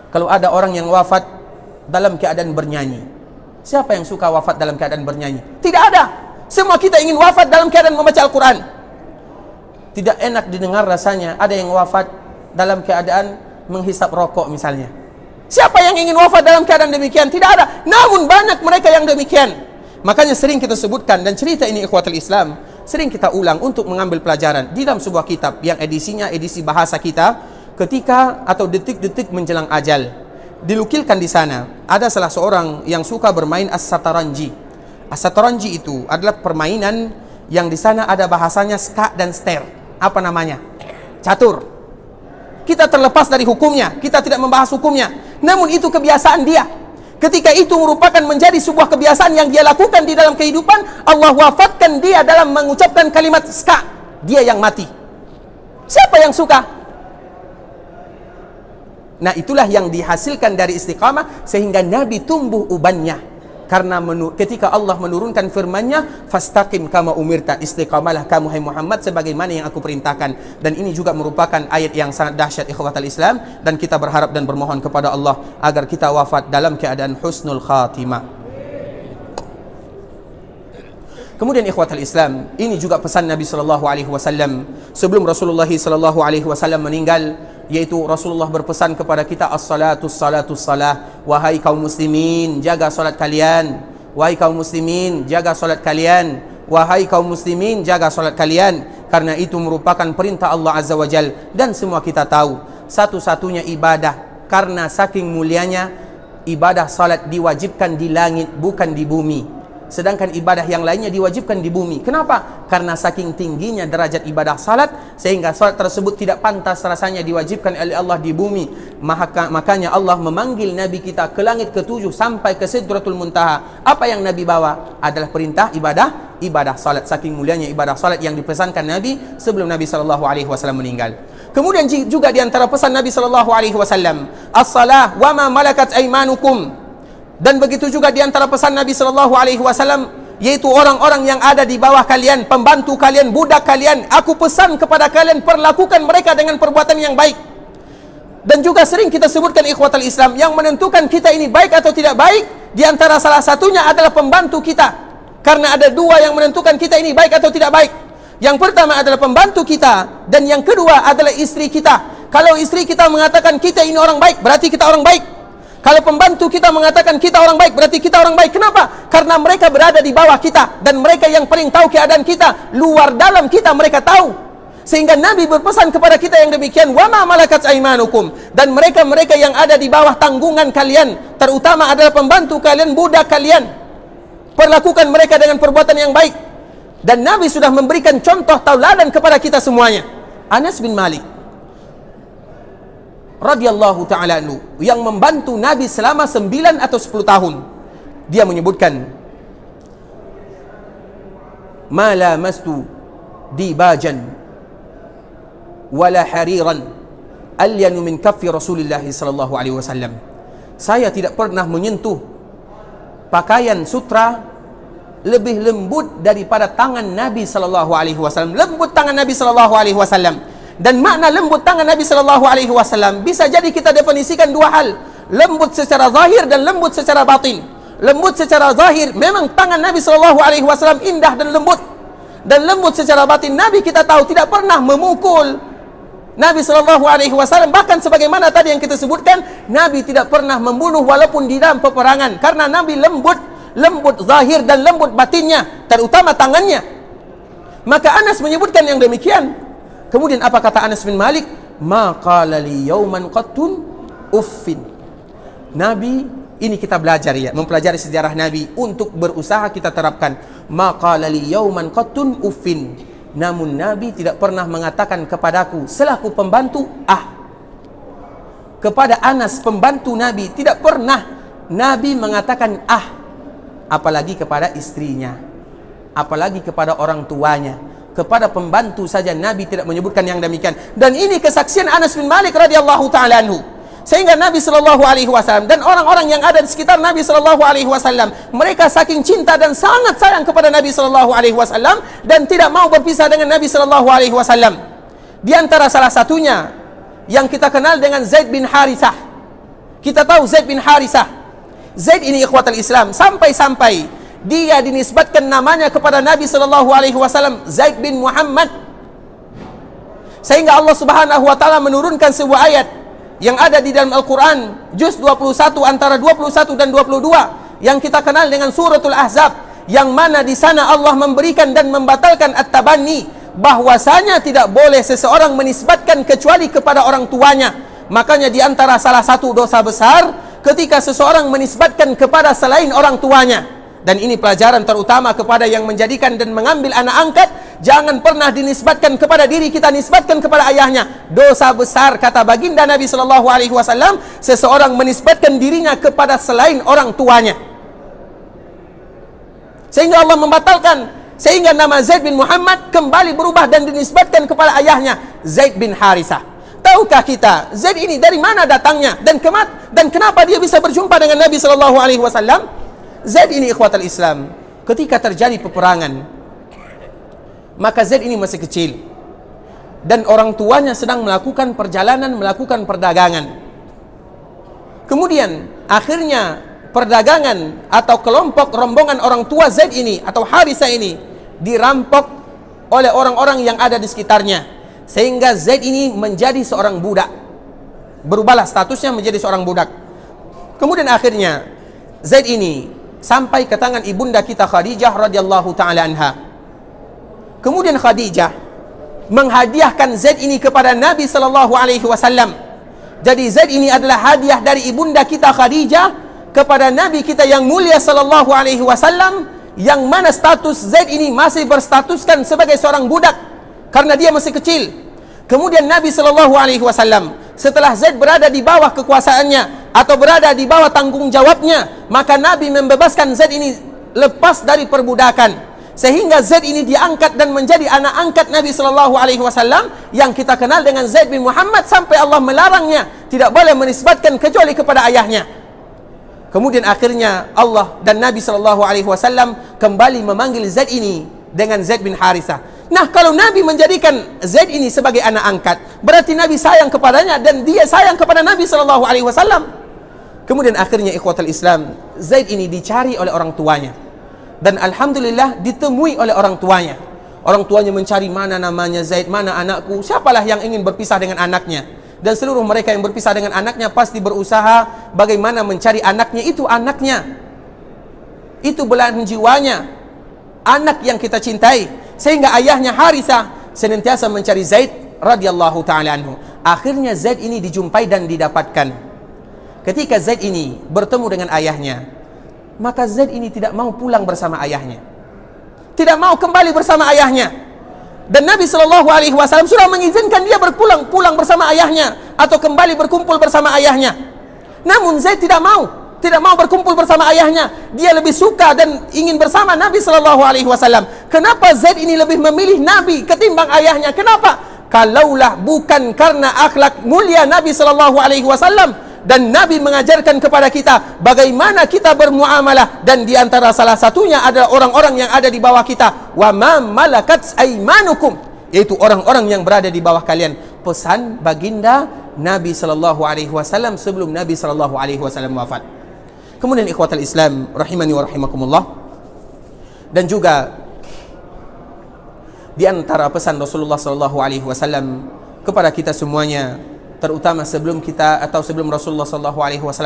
kalau ada orang yang wafat dalam keadaan bernyanyi. Siapa yang suka wafat dalam keadaan bernyanyi? Tidak ada. Semua kita ingin wafat dalam keadaan membaca Al-Quran. Tidak enak didengar rasanya ada yang wafat dalam keadaan menghisap rokok misalnya. Siapa yang ingin wafat dalam keadaan demikian? Tidak ada. Namun banyak mereka yang demikian. Makanya sering kita sebutkan, dan cerita ini ikhwatul Islam sering kita ulang untuk mengambil pelajaran di dalam sebuah kitab yang edisinya edisi bahasa kita, ketika atau detik-detik menjelang ajal. Dilukilkan di sana ada salah seorang yang suka bermain as-sataranji. As-sataranji itu adalah permainan yang di sana ada bahasanya ska dan ster. Apa namanya? Catur. Kita terlepas dari hukumnya, kita tidak membahas hukumnya. Namun itu kebiasaan dia. Ketika itu merupakan menjadi sebuah kebiasaan yang dia lakukan di dalam kehidupan, Allah wafatkan dia dalam mengucapkan kalimat ska. Dia yang mati. Siapa yang suka? Nah, itulah yang dihasilkan dari istiqamah sehingga Nabi tumbuh ubannya. Karena ketika Allah menurunkan firman-Nya, fastaqim kama umirta, istiqamalah kamu hai Muhammad sebagaimana yang aku perintahkan. Dan ini juga merupakan ayat yang sangat dahsyat ikhwatal Islam, dan kita berharap dan bermohon kepada Allah agar kita wafat dalam keadaan husnul khatimah. Kemudian ikhwatal Islam, ini juga pesan Nabi sallallahu alaihi wasallam sebelum Rasulullah sallallahu alaihi wasallam meninggal, yaitu Rasulullah berpesan kepada kita, as-salatus salah, wahai kaum muslimin, jaga salat kalian, wahai kaum muslimin, jaga salat kalian, wahai kaum muslimin, jaga salat kalian, karena itu merupakan perintah Allah Azza wa Jal. Dan semua kita tahu satu-satunya ibadah, karena saking mulianya ibadah salat diwajibkan di langit bukan di bumi, sedangkan ibadah yang lainnya diwajibkan di bumi. Kenapa? Karena saking tingginya derajat ibadah salat, sehingga salat tersebut tidak pantas rasanya diwajibkan oleh Allah di bumi. Makanya Allah memanggil Nabi kita ke langit ke-7 sampai ke Sidratul Muntaha. Apa yang Nabi bawa? Adalah perintah ibadah salat. Saking mulianya ibadah salat yang dipesankan Nabi sebelum Nabi SAW meninggal. Kemudian juga di antara pesan Nabi SAW, as-salah wa ma malakat aimanukum. Dan begitu juga di antara pesan Nabi sallallahu alaihi wasallam, yaitu orang-orang yang ada di bawah kalian, pembantu kalian, budak kalian, aku pesan kepada kalian, perlakukan mereka dengan perbuatan yang baik. Dan juga sering kita sebutkan ikhwatul Islam, yang menentukan kita ini baik atau tidak baik, di antara salah satunya adalah pembantu kita. Karena ada dua yang menentukan kita ini baik atau tidak baik. Yang pertama adalah pembantu kita, dan yang kedua adalah istri kita. Kalau istri kita mengatakan kita ini orang baik, berarti kita orang baik. Kalau pembantu kita mengatakan kita orang baik, berarti kita orang baik. Kenapa? Karena mereka berada di bawah kita, dan mereka yang paling tahu keadaan kita. Luar dalam kita mereka tahu. Sehingga Nabi berpesan kepada kita yang demikian, wa ma malakat aimanukum. Dan mereka-mereka yang ada di bawah tanggungan kalian, terutama adalah pembantu kalian, budak kalian, perlakukan mereka dengan perbuatan yang baik. Dan Nabi sudah memberikan contoh tauladan kepada kita semuanya. Anas bin Malik radhiyallahu ta'ala anhu, yang membantu Nabi selama 9 atau 10 tahun, dia menyebutkan, ma lamastu dibajan wala hariran alyanu min kaffi Rasulillah sallallahu alaihi wasallam. Saya tidak pernah menyentuh pakaian sutra lebih lembut daripada tangan Nabi sallallahu alaihi wasallam. Lembut tangan Nabi sallallahu alaihi wasallam. Dan makna lembut tangan Nabi sallallahu alaihi wasallam bisa jadi kita definisikan dua hal, lembut secara zahir dan lembut secara batin. Lembut secara zahir, memang tangan Nabi sallallahu alaihi wasallam indah dan lembut. Dan lembut secara batin, Nabi kita tahu tidak pernah memukul. Nabi sallallahu alaihi wasallam bahkan sebagaimana tadi yang kita sebutkan, Nabi tidak pernah membunuh walaupun di dalam peperangan, karena Nabi lembut zahir dan lembut batinnya, terutama tangannya. Maka Anas menyebutkan yang demikian. Kemudian apa kata Anas bin Malik? Ma qala li yauman qattun uffin. Nabi, ini kita belajar ya, mempelajari sejarah Nabi untuk berusaha kita terapkan. Ma qala li yauman qattun uffin. Namun Nabi tidak pernah mengatakan kepadaku selaku pembantu Kepada Anas pembantu Nabi tidak pernah Nabi mengatakan apalagi kepada istrinya, apalagi kepada orang tuanya. Kepada pembantu saja Nabi tidak menyebutkan yang demikian. Dan ini kesaksian Anas bin Malik radhiyallahu ta'ala anhu. Sehingga Nabi sallallahu alaihi wasallam dan orang-orang yang ada di sekitar Nabi sallallahu alaihi wasallam, mereka saking cinta dan sangat sayang kepada Nabi sallallahu alaihi wasallam dan tidak mau berpisah dengan Nabi sallallahu alaihi wasallam. Di antara salah satunya yang kita kenal dengan Zaid bin Harithah. Kita tahu Zaid bin Harithah. Zaid ini ikhwatul Islam, sampai-sampai dia dinisbatkan namanya kepada Nabi SAW, Zaid bin Muhammad. Sehingga Allah Subhanahu wa taala menurunkan sebuah ayat yang ada di dalam Al-Quran, juz 21 antara 21 dan 22, yang kita kenal dengan suratul Ahzab, yang mana di sana Allah memberikan dan membatalkan at-tabanni, bahwasanya tidak boleh seseorang menisbatkan kecuali kepada orang tuanya. Makanya di antara salah satu dosa besar ketika seseorang menisbatkan kepada selain orang tuanya. Dan ini pelajaran terutama kepada yang menjadikan dan mengambil anak angkat. Jangan pernah dinisbatkan kepada diri kita, nisbatkan kepada ayahnya. Dosa besar, kata baginda Nabi SAW, seseorang menisbatkan dirinya kepada selain orang tuanya. Sehingga Allah membatalkan. Sehingga nama Zaid bin Muhammad kembali berubah dan dinisbatkan kepada ayahnya, Zaid bin Harisah. Tahukah kita Zaid ini dari mana datangnya dan kenapa dia bisa berjumpa dengan Nabi SAW? Zaid ini, ikhwatal Islam, ketika terjadi peperangan, maka Zaid ini masih kecil dan orang tuanya sedang melakukan perjalanan, melakukan perdagangan. Kemudian akhirnya perdagangan atau kelompok rombongan orang tua Zaid ini atau Harisah ini dirampok oleh orang-orang yang ada di sekitarnya, sehingga Zaid ini menjadi seorang budak. Berubahlah statusnya menjadi seorang budak. Kemudian akhirnya Zaid ini sampai ke tangan ibunda kita Khadijah radhiyallahu taala anha. Kemudian Khadijah menghadiahkan Zaid ini kepada Nabi sallallahu alaihi wasallam. Jadi Zaid ini adalah hadiah dari ibunda kita Khadijah kepada Nabi kita yang mulia sallallahu alaihi wasallam, yang mana status Zaid ini masih berstatuskan sebagai seorang budak karena dia masih kecil. Kemudian Nabi sallallahu alaihi wasallam setelah Zaid berada di bawah kekuasaannya atau berada di bawah tanggung jawabnya, maka Nabi membebaskan Zaid ini lepas dari perbudakan, sehingga Zaid ini diangkat dan menjadi anak angkat Nabi sallallahu alaihi wasallam yang kita kenal dengan Zaid bin Muhammad, sampai Allah melarangnya tidak boleh menisbatkan kecuali kepada ayahnya. Kemudian akhirnya Allah dan Nabi sallallahu alaihi wasallam kembali memanggil Zaid ini dengan Zaid bin Harisah. Nah, kalau Nabi menjadikan Zaid ini sebagai anak angkat, berarti Nabi sayang kepadanya dan dia sayang kepada Nabi sallallahu alaihi wasallam. Kemudian akhirnya ikhwatul Islam, Zaid ini dicari oleh orang tuanya. Dan alhamdulillah ditemui oleh orang tuanya. Orang tuanya mencari, mana namanya Zaid, mana anakku, siapalah yang ingin berpisah dengan anaknya. Dan seluruh mereka yang berpisah dengan anaknya pasti berusaha bagaimana mencari anaknya itu, anaknya. Itu belahan jiwanya, anak yang kita cintai. Sehingga ayahnya Harisah senantiasa mencari Zaid radhiyallahu ta'ala anhu. Akhirnya Zaid ini dijumpai dan didapatkan. Ketika Zaid ini bertemu dengan ayahnya, maka Zaid ini tidak mau pulang bersama ayahnya, tidak mau kembali bersama ayahnya. Dan Nabi SAW sudah mengizinkan dia pulang bersama ayahnya atau kembali berkumpul bersama ayahnya. Namun Zaid tidak mau berkumpul bersama ayahnya. Dia lebih suka dan ingin bersama Nabi SAW. Kenapa Zaid ini lebih memilih Nabi ketimbang ayahnya? Kenapa? Kalaulah bukan karena akhlak mulia Nabi SAW, dan Nabi mengajarkan kepada kita bagaimana kita bermuamalah, dan di antara salah satunya adalah orang-orang yang ada di bawah kita. Wa ma malakat aimanukum, yaitu orang-orang yang berada di bawah kalian. Pesan baginda Nabi SAW sebelum Nabi SAW wafat. Kemudian ikhwatal Islam rahimani wa rahimakumullah, dan juga di antara pesan Rasulullah SAW kepada kita semuanya, terutama sebelum Rasulullah SAW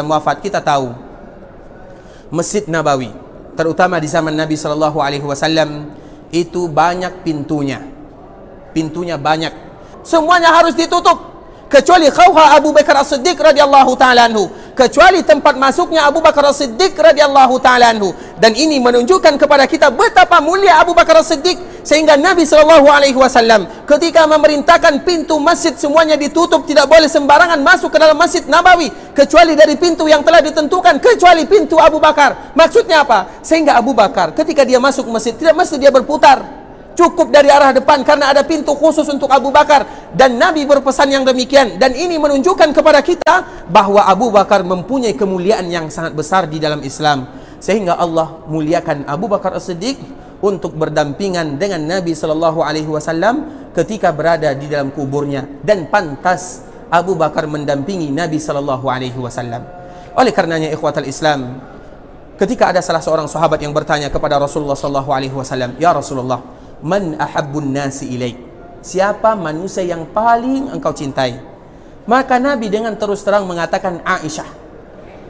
wafat, kita tahu Masjid Nabawi, terutama di zaman Nabi SAW, itu banyak pintunya banyak, semuanya harus ditutup kecuali Khawha Abu Bakar As-Siddiq radhiyallahu ta'ala anhu, kecuali tempat masuknya Abu Bakar As-Siddiq radhiyallahu ta'ala anhu. Dan ini menunjukkan kepada kita betapa mulia Abu Bakar As-Siddiq, sehingga Nabi SAW ketika memerintahkan pintu masjid semuanya ditutup, tidak boleh sembarangan masuk ke dalam Masjid Nabawi kecuali dari pintu yang telah ditentukan, kecuali pintu Abu Bakar. Maksudnya apa? Sehingga Abu Bakar ketika dia masuk masjid tidak mesti dia berputar, cukup dari arah depan karena ada pintu khusus untuk Abu Bakar. Dan Nabi berpesan yang demikian, dan ini menunjukkan kepada kita bahwa Abu Bakar mempunyai kemuliaan yang sangat besar di dalam Islam, sehingga Allah muliakan Abu Bakar As-Siddiq untuk berdampingan dengan Nabi SAW ketika berada di dalam kuburnya, dan pantas Abu Bakar mendampingi Nabi SAW. Oleh karenanya ikhwatal Islam, Ketika ada salah seorang sahabat yang bertanya kepada Rasulullah sallallahu alaihi wasallam, "Ya Rasulullah, man ahabbun nasi ilaik?" Siapa manusia yang paling engkau cintai? Maka Nabi dengan terus terang mengatakan Aisyah.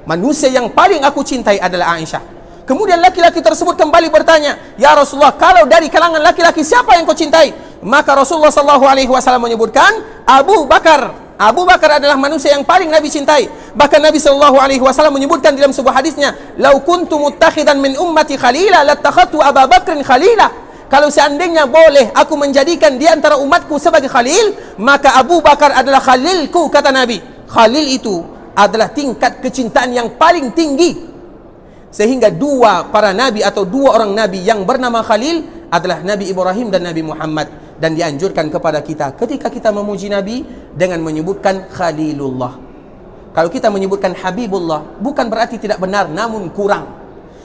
Manusia yang paling aku cintai adalah Aisyah. Kemudian laki-laki tersebut kembali bertanya, "Ya Rasulullah, kalau dari kalangan laki-laki siapa yang kau cintai?" Maka Rasulullah sallallahu alaihi wasallam menyebutkan Abu Bakar. Abu Bakar adalah manusia yang paling Nabi cintai. Bahkan Nabi sallallahu alaihi wasallam menyebutkan dalam sebuah hadisnya, "Lau kuntu muttakhidan min ummati khalila lattakhadtu Abu Bakrin khalila." Kalau seandainya boleh aku menjadikan di antara umatku sebagai khalil, maka Abu Bakar adalah khalilku, kata Nabi. Khalil itu adalah tingkat kecintaan yang paling tinggi. Sehingga dua para nabi atau dua orang nabi yang bernama Khalil adalah Nabi Ibrahim dan Nabi Muhammad. Dan dianjurkan kepada kita ketika kita memuji Nabi dengan menyebutkan Khalilullah. Kalau kita menyebutkan Habibullah, bukan berarti tidak benar, namun kurang.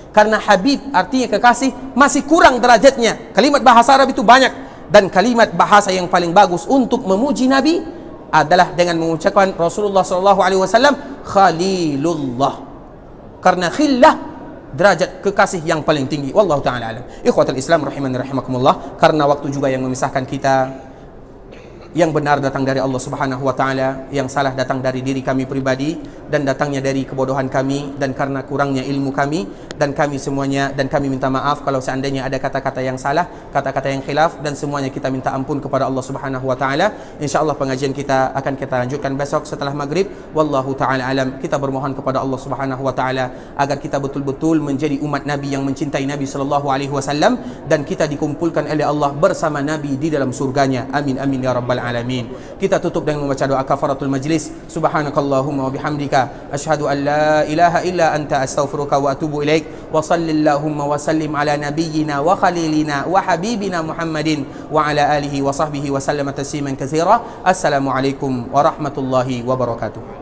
Karena Habib artinya kekasih, masih kurang derajatnya. Kalimat bahasa Arab itu banyak, dan kalimat bahasa yang paling bagus untuk memuji Nabi adalah dengan mengucapkan Rasulullah SAW Khalilullah. Karena khillah derajat kekasih yang paling tinggi. Wallahu ta'ala alam. Ikhwatul Islam rahimani rahimakumullah. Karena waktu juga yang memisahkan kita, yang benar datang dari Allah Subhanahu wa taala, yang salah datang dari diri kami pribadi, dan datangnya dari kebodohan kami dan karena kurangnya ilmu kami, dan kami semuanya, dan kami minta maaf kalau seandainya ada kata-kata yang salah, kata-kata yang khilaf, dan semuanya kita minta ampun kepada Allah Subhanahu wa taala. Insyaallah pengajian kita akan kita lanjutkan besok setelah maghrib. Wallahu taala alam. Kita bermohon kepada Allah Subhanahu wa taala agar kita betul-betul menjadi umat Nabi yang mencintai Nabi sallallahu alaihi wasallam, dan kita dikumpulkan oleh Allah bersama Nabi di dalam surganya. Amin amin ya rabbal alamin. Kita tutup dengan membaca doa kafaratul majlis. Subhanakallahumma wa bihamdika asyhadu an la ilaha illa anta astaghfiruka wa atubu ilaik. Wa sallallahumma wa sallim ala nabiyyina wa khalilina wa habibina Muhammadin wa ala alihi wa sahbihi wa sallama tasliman katsira. Assalamualaikum warahmatullahi wabarakatuh.